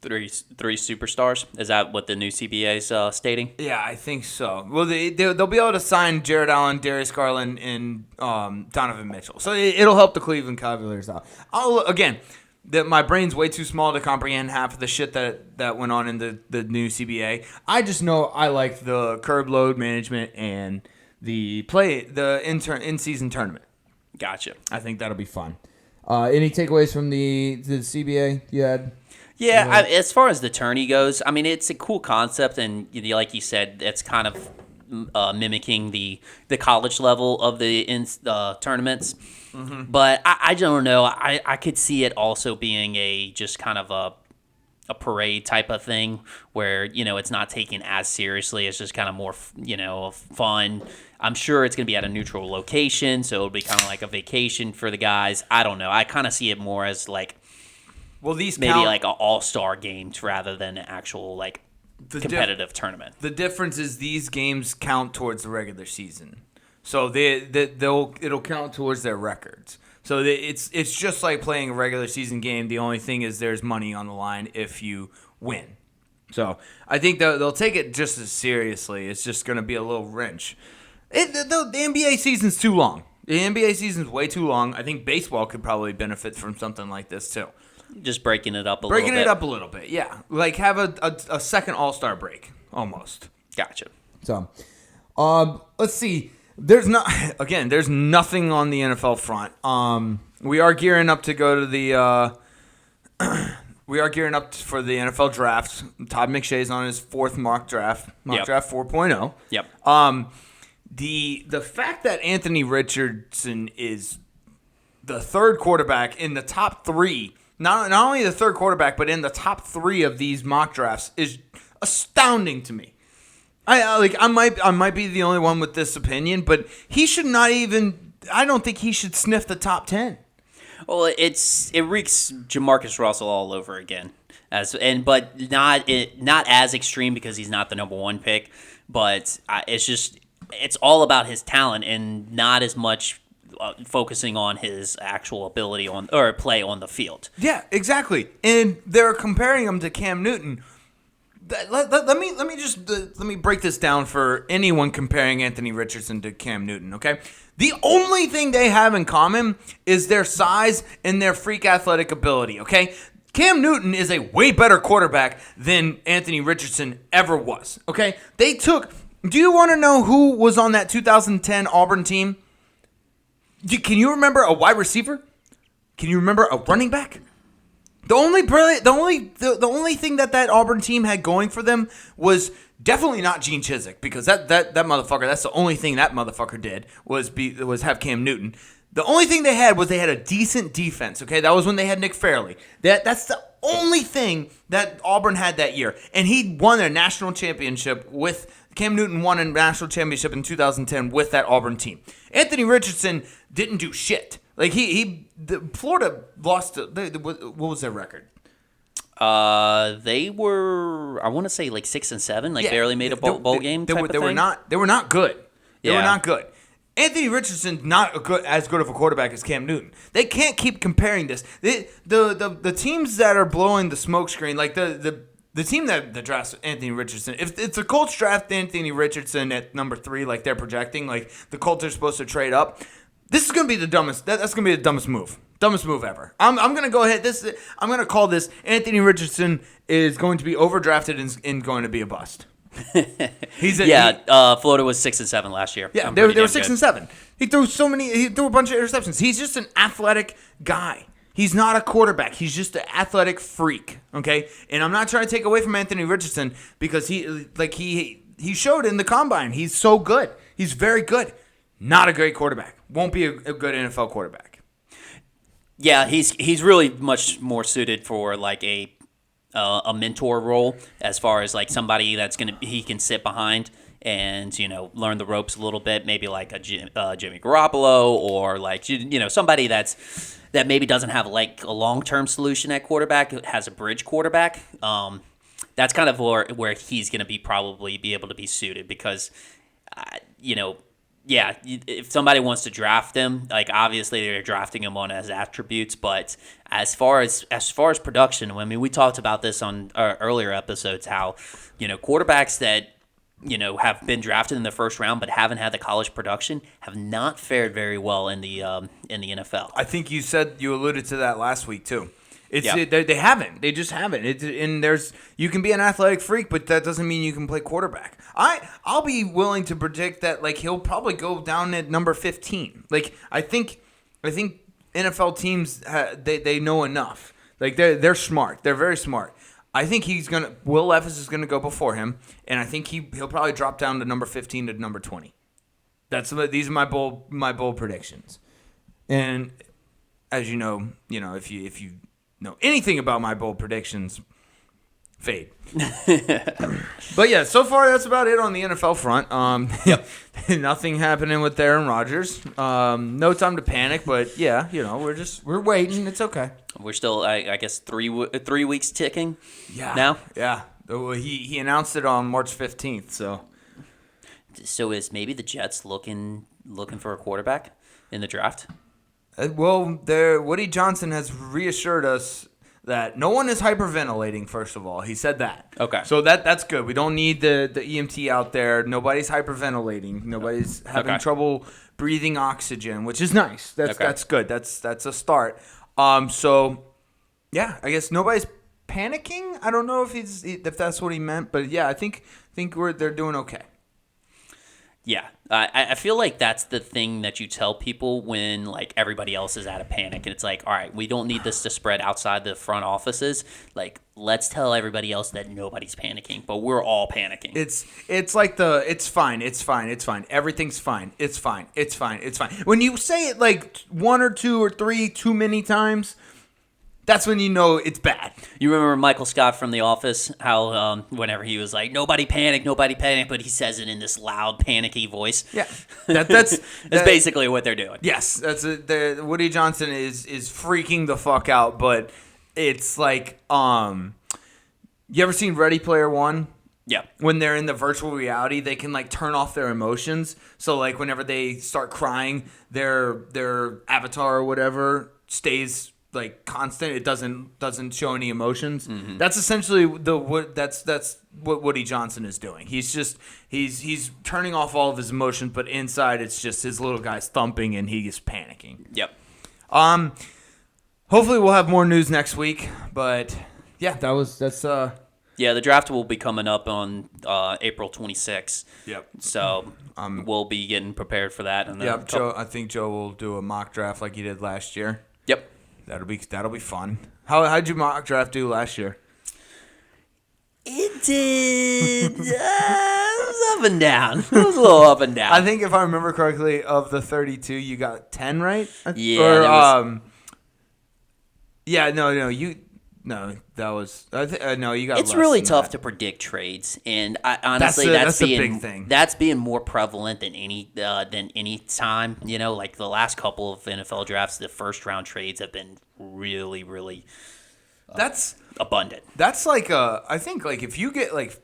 Three superstars? Is that what the new CBA is stating? Yeah, I think so. Well, they'll be able to sign Jared Allen, Darius Garland, and Donovan Mitchell. So it'll help the Cleveland Cavaliers out. My brain's way too small to comprehend half of the shit that went on in the new CBA. I just know I like the curb load management and the in-season tournament. Gotcha. I think that'll be fun. Any takeaways from the CBA you had? Yeah, as far as the tourney goes, I mean, it's a cool concept, and like you said, it's kind of mimicking the college level of the tournaments. Mm-hmm. But I don't know. I could see it also being just kind of a parade type of thing where, it's not taken as seriously. It's just kind of more, fun. I'm sure it's going to be at a neutral location, so it'll be kind of like a vacation for the guys. I don't know. I kind of see it more as like, like an all-star games rather than an actual competitive tournament. The difference is these games count towards the regular season. So it'll count towards their records. So it's just like playing a regular season game. The only thing is there's money on the line if you win. So I think they'll take it just as seriously. It's just going to be a little wrench. The NBA season's too long. The NBA season's way too long. I think baseball could probably benefit from something like this too. Just breaking it up a little bit. Breaking it up a little bit, yeah. Like have a second All-Star break almost. Gotcha. So, let's see. There's nothing on the NFL front. We are gearing up to go to the we are gearing up for the NFL draft. Todd McShay's on his 4th mock draft draft 4.0. Yep. The fact that Anthony Richardson is the 3rd quarterback in the top 3, not only the 3rd quarterback, but in the top 3 of these mock drafts is astounding to me. I might be the only one with this opinion, but he should not even. I don't think he should sniff the top 10. Well, it reeks Jamarcus Russell all over again, but not as extreme because he's not the number 1 pick. But it's all about his talent and not as much focusing on his actual ability or play on the field. Yeah, exactly. And they're comparing him to Cam Newton. Let me break this down for anyone comparing Anthony Richardson to Cam Newton, okay? The only thing they have in common is their size and their freak athletic ability, okay? Cam Newton is a way better quarterback than Anthony Richardson ever was, okay? Do you want to know who was on that 2010 Auburn team? Can you remember a wide receiver? Can you remember a running back? The only thing that Auburn team had going for them was definitely not Gene Chizik, because that motherfucker, that's the only thing that motherfucker did was have Cam Newton. The only thing they had was they had a decent defense, okay? That was when they had Nick Fairley. That's the only thing that Auburn had that year. And he won their national championship Cam Newton won a national championship in 2010 with that Auburn team. Anthony Richardson didn't do shit. Like Florida lost. What was their record? They were, I want to say 6-7, barely made a bowl game. They were not good. They were not good. Anthony Richardson's not as good of a quarterback as Cam Newton. They can't keep comparing this. The teams that are blowing the smoke screen, like the team that drafts Anthony Richardson, if the Colts draft Anthony Richardson at number 3, like they're projecting, like the Colts are supposed to trade up. This is going to be the dumbest. That's going to be the dumbest move Dumbest move ever. I'm going to go ahead. I'm going to call this Anthony Richardson is going to be overdrafted and going to be a bust. Florida was 6-7 last year. Yeah, they were 6-7. He threw a bunch of interceptions. He's just an athletic guy. He's not a quarterback. He's just an athletic freak. Okay, and I'm not trying to take away from Anthony Richardson because he showed in the combine. He's so good. He's very good. Not a great quarterback. Won't be a good NFL quarterback. Yeah, he's really much more suited for like a mentor role, as far as like somebody that's he can sit behind and learn the ropes a little bit, maybe like a Jimmy Garoppolo, or like somebody that maybe doesn't have like a long-term solution at quarterback, has a bridge quarterback. That's kind of where he's going to be able to be suited, because if somebody wants to draft him, like obviously they're drafting him on his attributes, but as far as production, I mean, we talked about this on our earlier episodes, how quarterbacks that have been drafted in the first round but haven't had the college production have not fared very well in the NFL. I think you alluded to that last week too. They haven't. They just haven't. You can be an athletic freak, but that doesn't mean you can play quarterback. I'll be willing to predict that like he'll probably go down at number 15. Like I think NFL teams they know enough. Like they're smart. They're very smart. I think Will Levis is gonna go before him, and I think he'll probably drop down to number 15 to number 20. These are my bold predictions. And as you know, if you know anything about my bold predictions, fade. But yeah, so far that's about it on the NFL front. Nothing happening with Aaron Rodgers. No time to panic, but yeah, we're waiting. It's okay. We're still, I guess, 3 weeks ticking. Yeah. Now. Yeah. He announced it on March 15th. So is maybe the Jets looking for a quarterback in the draft? Well, Woody Johnson has reassured us that no one is hyperventilating, first of all. He said that. Okay. So that's good. We don't need the EMT out there. Nobody's hyperventilating. Nobody's having trouble breathing oxygen, which is nice. That's good. That's a start. So, yeah, I guess nobody's panicking. I don't know if that's what he meant, but yeah, I think they're doing okay. Yeah, I feel like that's the thing that you tell people when like everybody else is out of panic, and it's like, all right, we don't need this to spread outside the front offices. Like, let's tell everybody else that nobody's panicking, but we're all panicking. It's like it's fine, everything's fine, it's fine. When you say it like 1 or 2 or 3 too many times, that's when you know it's bad. You remember Michael Scott from The Office, how whenever he was like, nobody panic, but he says it in this loud, panicky voice. Yeah, that's basically what they're doing. Yes, Woody Johnson is freaking the fuck out, but it's like, you ever seen Ready Player One? Yeah. When they're in the virtual reality, they can like turn off their emotions. So like whenever they start crying, their avatar or whatever stays like constant. It doesn't show any emotions. Mm-hmm. That's essentially that's what Woody Johnson is doing. He's turning off all of his emotions, but inside it's just his little guy's thumping and he's panicking. Yep. Hopefully we'll have more news next week, but yeah, yeah, the draft will be coming up on April 26th. Yep. So we'll be getting prepared for that. I think Joe will do a mock draft like he did last year. Yep. That'll be fun. How'd you mock draft do last year? It did. It was up and down. It was a little up and down. I think if I remember correctly, of the 32, you got 10 right. Yeah. You got. It's really tough to predict trades, and honestly, that's the big thing. That's being more prevalent than any time. Like the last couple of NFL drafts, the first round trades have been really, really. That's abundant. That's like I think like if you get like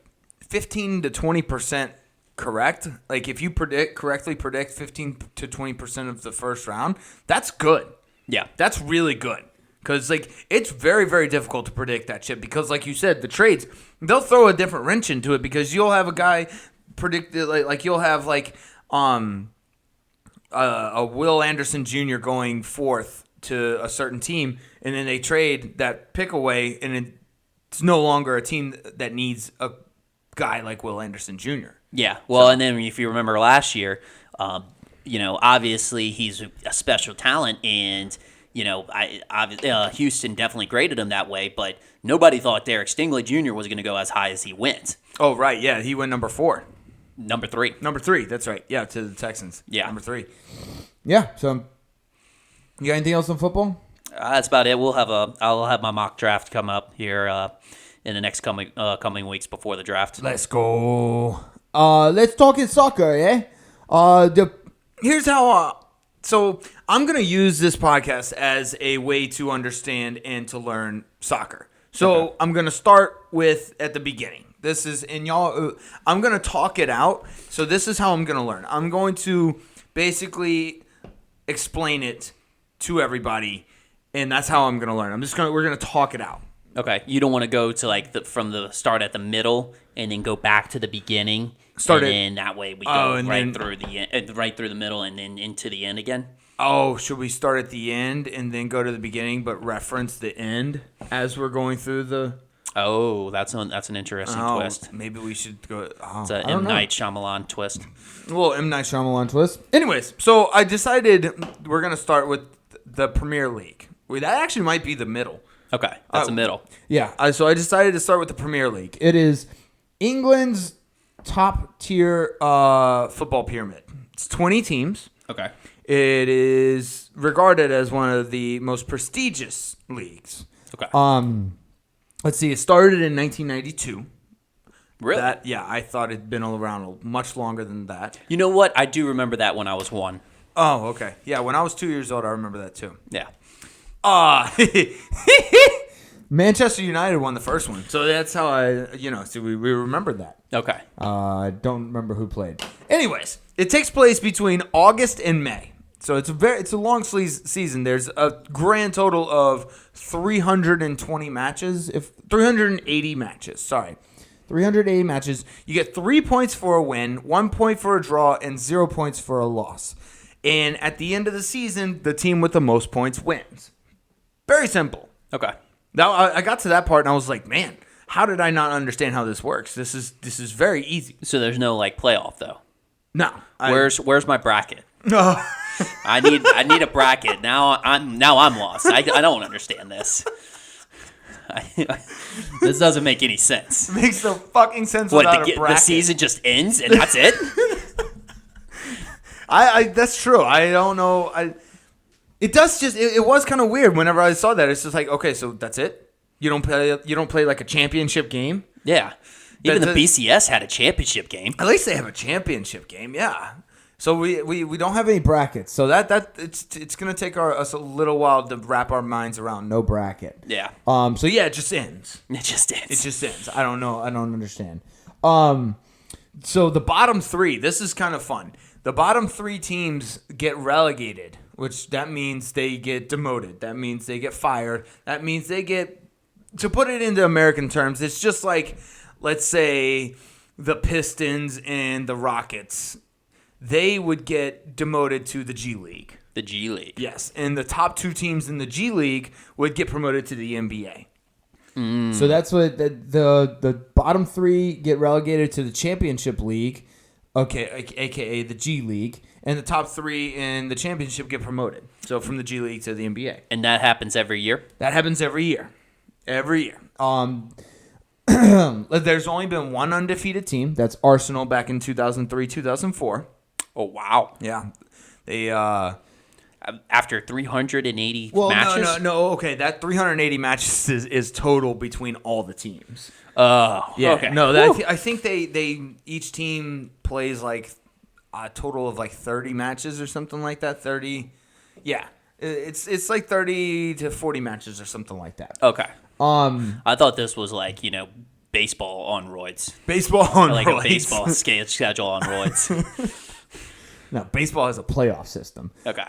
15 to 20% correct, like if you correctly predict 15 to 20% of the first round, that's good. Yeah, that's really good. Because, like, it's very, very difficult to predict that shit. Because, like you said, the trades, they'll throw a different wrench into it. Because you'll have a guy predicted, like you'll have, like, a Will Anderson Jr. going 4th to a certain team, and then they trade that pick away, and it's no longer a team that needs a guy like Will Anderson Jr. Yeah, well, and then if you remember last year, obviously he's a special talent, and Houston definitely graded him that way, but nobody thought Derek Stingley Jr. was going to go as high as he went. Oh, right, yeah, he went number 4. Number 3. Number 3, that's right. Yeah, to the Texans. Yeah. Number 3. Yeah, so you got anything else on football? That's about it. I'll have my mock draft come up here in the next coming weeks before the draft. Let's go. Let's talk in soccer, yeah? Here's how. So I'm gonna use this podcast as a way to understand and to learn soccer. So I'm gonna start with at the beginning. This is I'm gonna talk it out. So this is how I'm gonna learn. I'm going to basically explain it to everybody, and that's how I'm gonna learn. We're gonna talk it out. Okay, you don't want to go to from the start at the middle and then go back to the beginning. And that way we go right through the middle and then into the end again. Oh, should we start at the end and then go to the beginning, but reference the end as we're going through the? Oh, that's an interesting twist. Maybe we should go. It's an M. Night Shyamalan twist. Well, M. Night Shyamalan twist. Anyways, so I decided we're gonna start with the Premier League. That actually might be the middle. Okay, that's the middle. Yeah. So I decided to start with the Premier League. It is England's top-tier football pyramid. It's 20 teams. Okay. It is regarded as one of the most prestigious leagues. Okay. Let's see. It started in 1992. Really? I thought it'd been around much longer than that. You know what? I do remember that when I was 1. Oh, okay. Yeah, when I was 2 years old, I remember that too. Yeah. Manchester United won the first one, so that's how we remembered that. Okay. I don't remember who played. Anyways, it takes place between August and May, so it's a long season. There's a grand total of 380 matches. 380 matches. You get 3 points for a win, 1 point for a draw, and 0 points for a loss. And at the end of the season, the team with the most points wins. Very simple. Okay. Now I got to that part and I was like, man, how did I not understand how this works? This is very easy. So there's no playoff though. No. Where's my bracket? No. I need a bracket. Now I'm lost. I don't understand this. This doesn't make any sense. It makes no fucking sense without a bracket. The season just ends and that's it? That's true. I don't know. It was kind of weird whenever I saw that. It's just like, okay, so that's it? You don't play like a championship game? Yeah. Even the BCS had a championship game. At least they have a championship game, yeah. So we don't have any brackets. So that it's gonna take us a little while to wrap our minds around no bracket. Yeah. So yeah, it just ends. It just ends. I don't know. I don't understand. So the bottom 3, this is kind of fun. The bottom 3 teams get relegated, which that means they get demoted. That means they get fired. That means they get, to put it into American terms, it's just like, let's say, the Pistons and the Rockets. They would get demoted to the G League. The G League. Yes, and the top 2 teams in the G League would get promoted to the NBA. So that's what the bottom 3 get relegated to the Championship League. Okay, a.k.a. the G League. And the top 3 in the championship get promoted. So from the G League to the NBA. And that happens every year? That happens every year. Every year. There's only been one undefeated team. That's Arsenal back in 2003-2004. Oh, wow. Yeah. They after 380 matches? No. Okay, that 380 matches is total between all the teams. Oh, yeah. Okay. No, I think they each team plays like a total of like 30 matches or something like that. 30. Yeah. It's like 30 to 40 matches or something like that. Okay. I thought this was like, baseball on roids. Baseball on like roids. A baseball schedule on roids. No, baseball has a playoff system. Okay.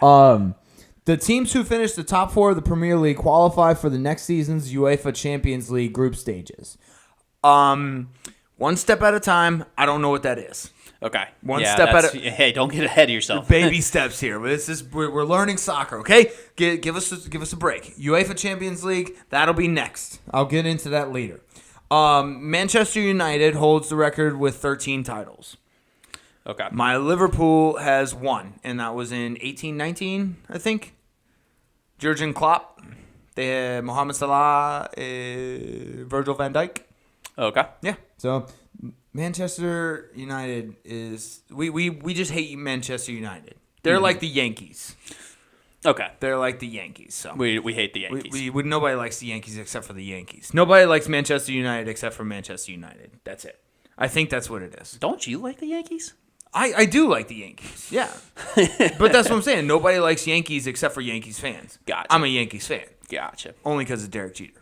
The teams who finish the top 4 of the Premier League qualify for the next season's UEFA Champions League group stages. One step at a time. I don't know what that is. Okay. One step at a Hey, don't get ahead of yourself. Baby steps here. We're learning soccer, okay? Give us a break. UEFA Champions League, that'll be next. I'll get into that later. Manchester United holds the record with 13 titles. Okay. My Liverpool has 1, and that was in 1819, I think. Jurgen Klopp, they had Mohamed Salah, Virgil van Dijk. Okay. Yeah. So Manchester United is we just hate Manchester United. They're like the Yankees. Okay. They're like the Yankees. So We hate the Yankees. nobody likes the Yankees except for the Yankees. Nobody likes Manchester United except for Manchester United. That's it. I think that's what it is. Don't you like the Yankees? I do like the Yankees. Yeah. But that's what I'm saying. Nobody likes Yankees except for Yankees fans. Gotcha. I'm a Yankees fan. Gotcha. Only because of Derek Jeter.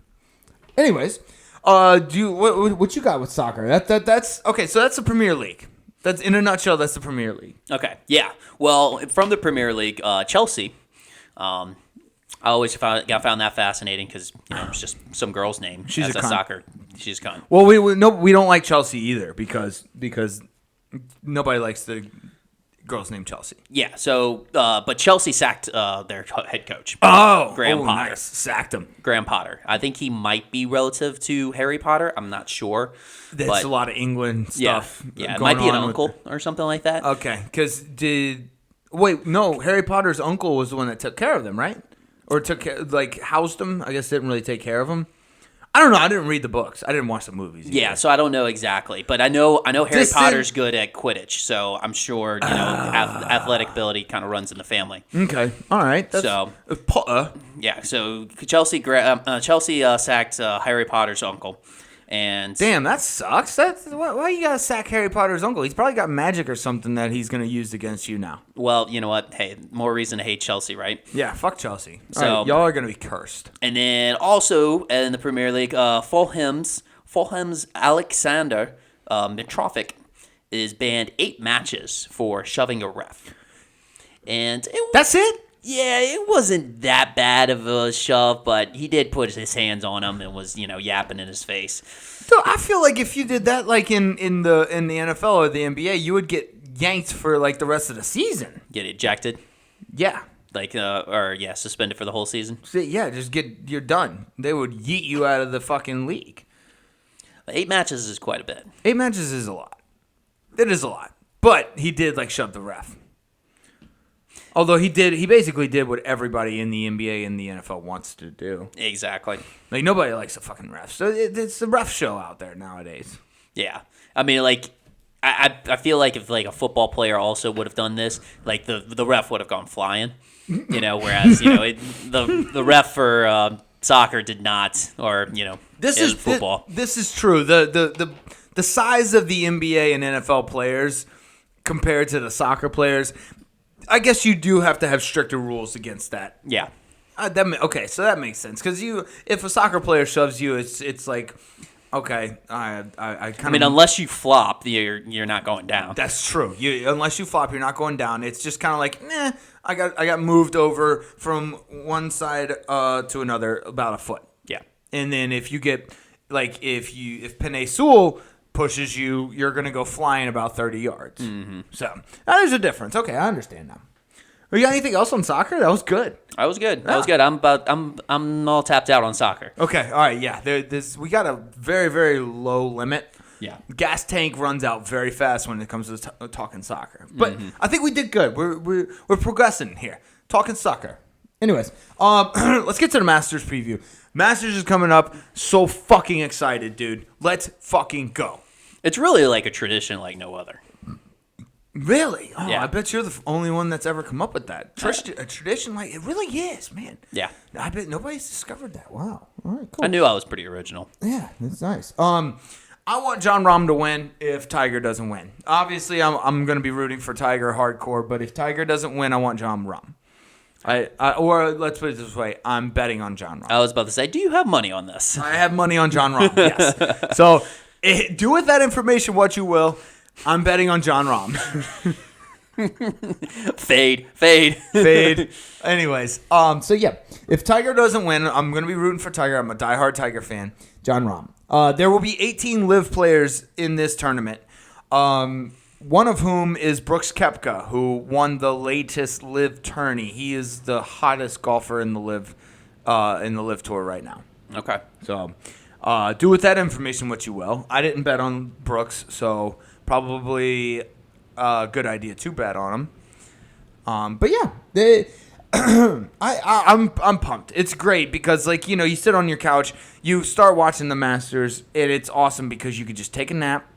Anyways, what you got with soccer? That's okay. So that's the Premier League. That's in a nutshell. That's the Premier League. Okay. Yeah. Well, from the Premier League, Chelsea. I always found that fascinating because it's just some girl's name. She's a cunt. soccer. She's a cunt. Well, we don't like Chelsea either because nobody likes the girl's name Chelsea. Yeah. So, but Chelsea sacked their head coach. Graham Potter. Nice. Sacked him. Graham Potter. I think he might be relative to Harry Potter. I'm not sure. That's a lot of England stuff. Yeah. It going might be an on uncle or something like that. Okay. Because Harry Potter's uncle was the one that took care of them, right? Or housed them. I guess didn't really take care of them. I don't know. I didn't read the books. I didn't watch the movies either. Yeah, so I don't know exactly, but I know Harry Potter's good at Quidditch, so I'm sure athletic ability kind of runs in the family. Okay, all right. Potter. Yeah, so Chelsea sacked Harry Potter's uncle, and damn, that sucks. Why you gotta sack Harry Potter's uncle? He's probably got magic or something that he's gonna use against you now. Well, you know what? Hey, more reason to hate Chelsea, right? Yeah, fuck Chelsea. So all right, y'all are gonna be cursed. And then also in the Premier League, Fulham's Alexander Mitrovic is banned 8 matches for shoving a ref. And that's it. Yeah, it wasn't that bad of a shove, but he did put his hands on him and was, yapping in his face. So I feel like if you did that, like in the NFL or the NBA, you would get yanked for like the rest of the season. Get ejected? Yeah. Suspended for the whole season. So, yeah, you're done. They would yeet you out of the fucking league. 8 matches is quite a bit. 8 matches is a lot. It is a lot. But he did shove the ref. Although he basically did what everybody in the NBA and the NFL wants to do. Exactly. Like, nobody likes a fucking ref. So it's the ref show out there nowadays. Yeah. I mean, I feel like if, a football player also would have done this, the ref would have gone flying. Whereas, the ref for soccer did not, or, this is football. This is true. The size of the NBA and NFL players compared to the soccer players, I guess you do have to have stricter rules against that. Yeah. Okay, so that makes sense. Because if a soccer player shoves you, it's like, okay, I kind of... I mean, unless you flop, you're not going down. That's true. Unless you flop, you're not going down. It's just kind of like, I got moved over from one side to another about a foot. Yeah. And then if you get, if Penei Sewell pushes you, you're going to go flying about 30 yards. Mm-hmm. So, there's a difference. Okay, I understand now. You got anything else on soccer? That was good. That was good. I'm all tapped out on soccer. Okay, all right, yeah. We got a very, very low limit. Yeah. Gas tank runs out very fast when it comes to talking soccer. But I think we did good. We're progressing here. Talking soccer. Anyways, let's get to the Masters preview. Masters is coming up. So fucking excited, dude. Let's fucking go. It's really like a tradition like no other. Really? Oh, Yeah. I bet you're the only one that's ever come up with that. A tradition like it really is, man. Yeah. I bet nobody's discovered that. Wow. All right, cool. I knew I was pretty original. Yeah, that's nice. I want Jon Rahm to win if Tiger doesn't win. Obviously, I'm going to be rooting for Tiger hardcore, but if Tiger doesn't win, I want Jon Rahm. Or let's put it this way, I'm betting on Jon Rahm. I was about to say, do you have money on this? I have money on Jon Rahm, yes. So do with that information what you will. I'm betting on Jon Rahm. Fade. Anyways, So yeah, if Tiger doesn't win, I'm going to be rooting for Tiger. I'm a diehard Tiger fan. Jon Rahm. There will be 18 live players in this tournament. One of whom is Brooks Koepka, who won the latest Live tourney. He is the hottest golfer in the Live Tour right now. Okay. So, do with that information what you will. I didn't bet on Brooks, so probably a good idea to bet on him. But yeah, I'm pumped. It's great because you sit on your couch, you start watching the Masters, and it's awesome because you could just take a nap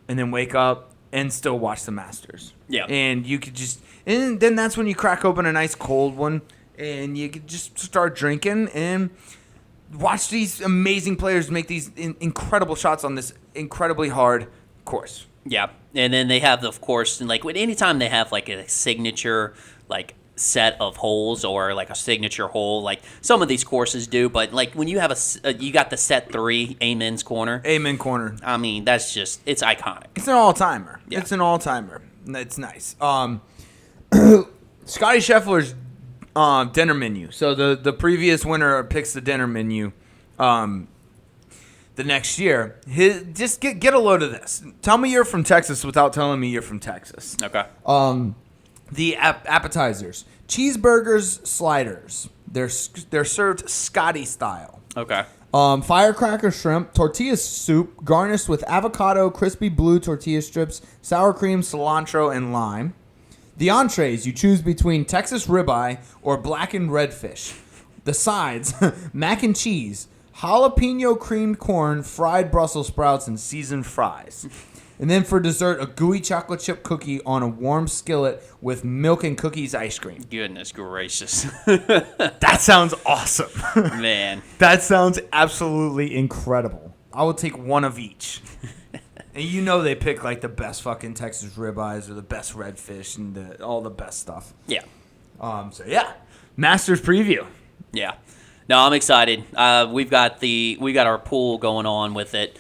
and then wake up and still watch the Masters. Yeah. And you could and then that's when you crack open a nice cold one and you could just start drinking and watch these amazing players make these incredible shots on this incredibly hard course. Yeah. And then they have, of course, anytime they have a signature, set of holes or a signature hole, some of these courses do, but when you have you got the set 3 Amen Corner. I mean, that's just, it's iconic. It's an all-timer. Yeah. It's an all-timer. It's nice. Scotty Scheffler's dinner menu. So the previous winner picks the dinner menu the next year. Just get a load of this. Tell me you're from Texas without telling me you're from Texas. Okay. The appetizers, cheeseburgers, sliders. They're served Scotty style. Okay. Firecracker shrimp, tortilla soup, garnished with avocado, crispy blue tortilla strips, sour cream, cilantro, and lime. The entrees, you choose between Texas ribeye or blackened redfish. The sides, mac and cheese, jalapeno creamed corn, fried Brussels sprouts, and seasoned fries. And then for dessert, a gooey chocolate chip cookie on a warm skillet with milk and cookies ice cream. Goodness gracious. That sounds awesome. Man. That sounds absolutely incredible. I will take one of each. And they pick the best fucking Texas ribeyes or the best redfish and all the best stuff. Yeah. So yeah, Masters preview. Yeah. No, I'm excited. We got our pool going on with it.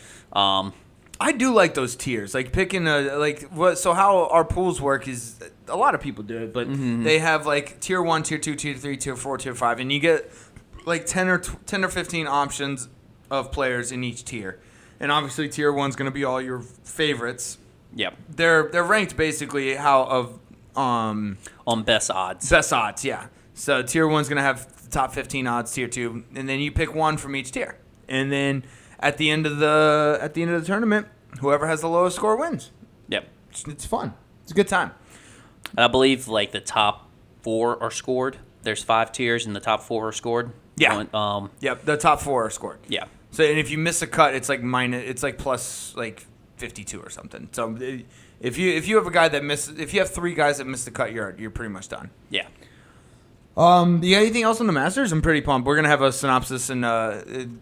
I do like those tiers. Picking so how our pools work is a lot of people do it, but they have tier 1, tier 2, tier 3, tier 4, tier 5, and you get 10 or 15 options of players in each tier. And obviously tier 1's going to be all your favorites. Yep. They're ranked basically on best odds. Best odds, yeah. So tier 1's going to have the top 15 odds, tier 2, and then you pick one from each tier. And then at the end of the tournament, whoever has the lowest score wins. Yep. It's fun. It's a good time. And I believe the top 4 are scored. There's 5 tiers, and the top 4 are scored. Yeah. Yep. The top 4 are scored. Yeah. So and if you miss a cut, it's plus 52 or something. So if you have a guy that if you have 3 guys that miss the cut, you're pretty much done. Yeah. You got anything else on the Masters? I'm pretty pumped. We're gonna have a synopsis and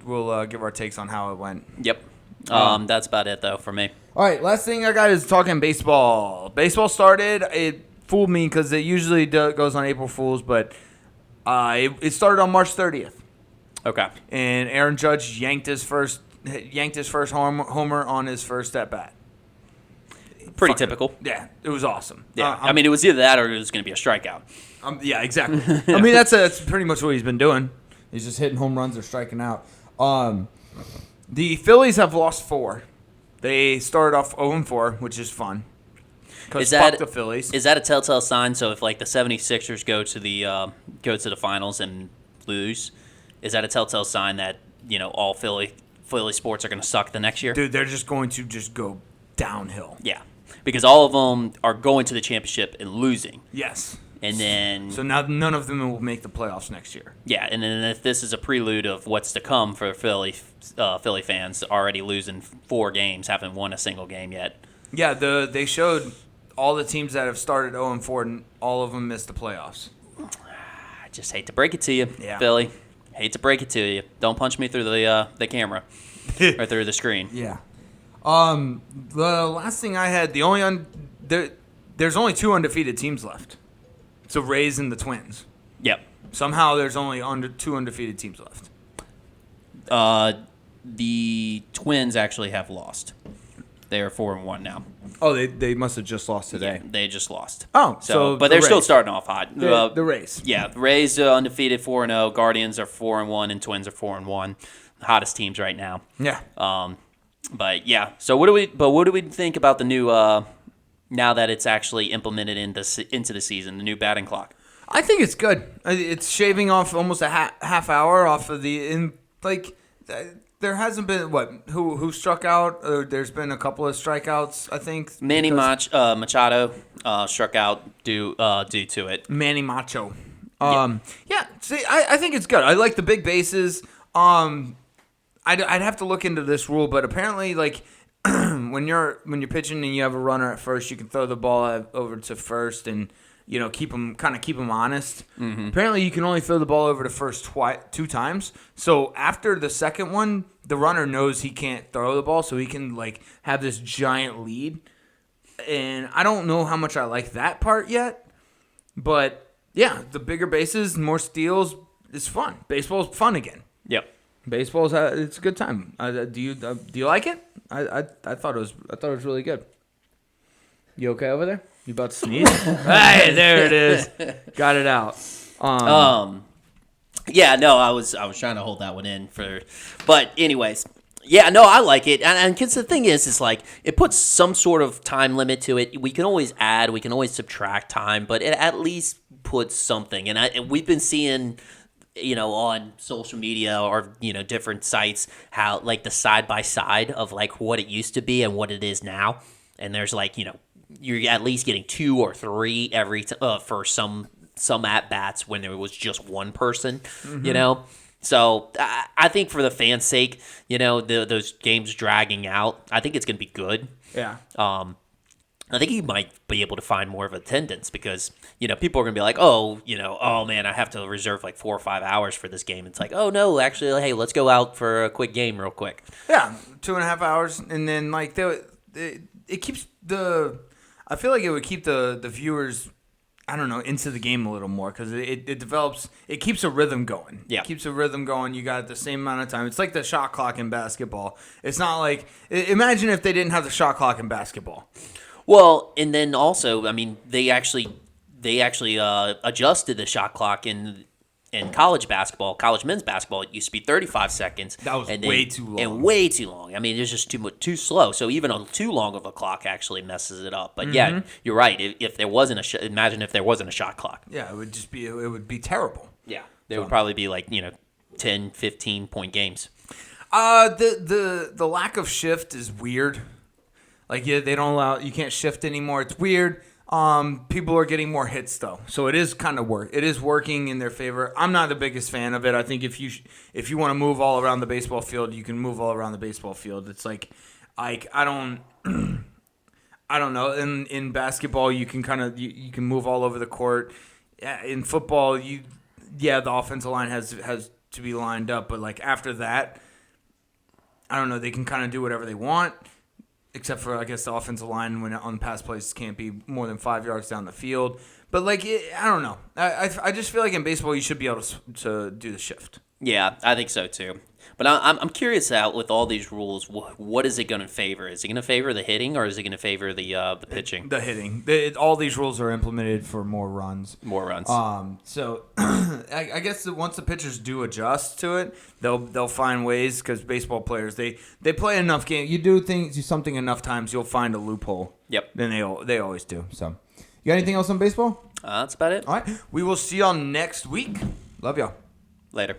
we'll give our takes on how it went. Yep. That's about it though for me. All right, last thing I got is Talking baseball. Baseball started. It fooled me because it usually goes on April Fools, but it started on March 30th. Okay. And Aaron Judge yanked his first homer on his first at bat. Pretty typical. Yeah, it was awesome. Yeah. I mean, it was either that or it was going to be a strikeout. Yeah, exactly. I mean, that's pretty much what he's been doing. He's just hitting home runs or striking out. The Phillies have lost 4. They started off 0-4, which is fun. Because fuck the Phillies. Is that a telltale sign? So if the 76ers go to the finals and lose, is that a telltale sign that all Philly sports are going to suck the next year? Dude, they're just going to go downhill. Yeah, because all of them are going to the championship and losing. Yes. And then so now none of them will make the playoffs next year. Yeah, and then if this is a prelude of what's to come for Philly fans, already losing 4 games, haven't won a single game yet. Yeah, they showed all the teams that have started 0-4, and all of them missed the playoffs. I just hate to break it to you, yeah. Philly. Hate to break it to you. Don't punch me through the camera or through the screen. Yeah. The last thing I had, there's only 2 undefeated teams left. So Rays and the Twins. Yep. Somehow there's only 2 undefeated teams left. The Twins actually have lost. They are 4-1 now. Oh, they must have just lost today. Yeah, they just lost. Oh, so but they're still starting off hot. The Rays. Yeah, the Rays are undefeated 4-0. Guardians are 4-1, and Twins are 4-1. The hottest teams right now. Yeah. But yeah. So what do we think about the new now that it's actually implemented into the season, the new batting clock? I think it's good. It's shaving off almost a half hour off of there hasn't been who struck out. There's been a couple of strikeouts, I think. Manny Machado struck out due to it. Manny Macho. Yeah. See, I think it's good. I like the big bases. I'd have to look into this rule, but apparently, like when you're pitching and you have a runner at first, you can throw the ball over to first and keep them honest. Mm-hmm. Apparently, you can only throw the ball over to first 2 times. So after the second one, the runner knows he can't throw the ball, so he can have this giant lead. And I don't know how much I like that part yet, but yeah, the bigger bases, more steals is fun. Baseball's fun again. Yep. Baseball's it's a good time. Do you like it? I thought it was really good. You okay over there? You about to sneeze? Hey, there it is. Got it out. Yeah, no, I was trying to hold that one in but anyways, yeah, no, I like it, and because the thing is like it puts some sort of time limit to it. We can always add, we can always subtract time, but it at least puts something. And we've been seeing, on social media or different sites how the side by side of what it used to be and what it is now, and there's you're at least getting 2 or 3 every for some at bats when there was just one person, mm-hmm. So I think for the fans' sake, those games dragging out, I think it's going to be good. Yeah. I think you might be able to find more of attendance because, people are going to be like, oh man, I have to reserve 4 or 5 hours for this game. It's like, oh no, actually, hey, let's go out for a quick game real quick. Yeah, 2.5 hours, and then it keeps I feel like it would keep the viewers, I don't know, into the game a little more because it keeps a rhythm going. Yeah. It keeps a rhythm going. You got the same amount of time. It's like the shot clock in basketball. It's not imagine if they didn't have the shot clock in basketball. Well, and then also, I mean, they actually adjusted the shot clock in college men's basketball. It used to be 35 seconds. That was way too long. And way too long. I mean, it's just too slow. So even too long of a clock actually messes it up. But yeah, you're right. If there wasn't imagine if there wasn't a shot clock. Yeah, it would be terrible. Yeah, they would probably be 10, 15 point games. The lack of shift is weird. They don't allow, you can't shift anymore. It's weird. People are getting more hits though, so it is kind of it is working in their favor. I'm not the biggest fan of it. I think if you want to move all around the baseball field, you can move all around the baseball field. It's I don't know. In basketball, you can you can move all over the court. In football, the offensive line has to be lined up, but after that, I don't know. They can kind of do whatever they want. Except for, I guess, the offensive line when on pass plays can't be more than 5 yards down the field. But, I don't know. I just feel like in baseball you should be able to do the shift. Yeah, I think so too. But I'm curious with all these rules, what is it going to favor? Is it going to favor the hitting or is it going to favor the pitching? The hitting. All these rules are implemented for more runs. More runs. So I guess that once the pitchers do adjust to it, they'll find ways because baseball players they play enough games. You do something enough times, you'll find a loophole. Yep. Then they always do. So you got anything else on baseball? That's about it. All right. We will see y'all next week. Love y'all. Later.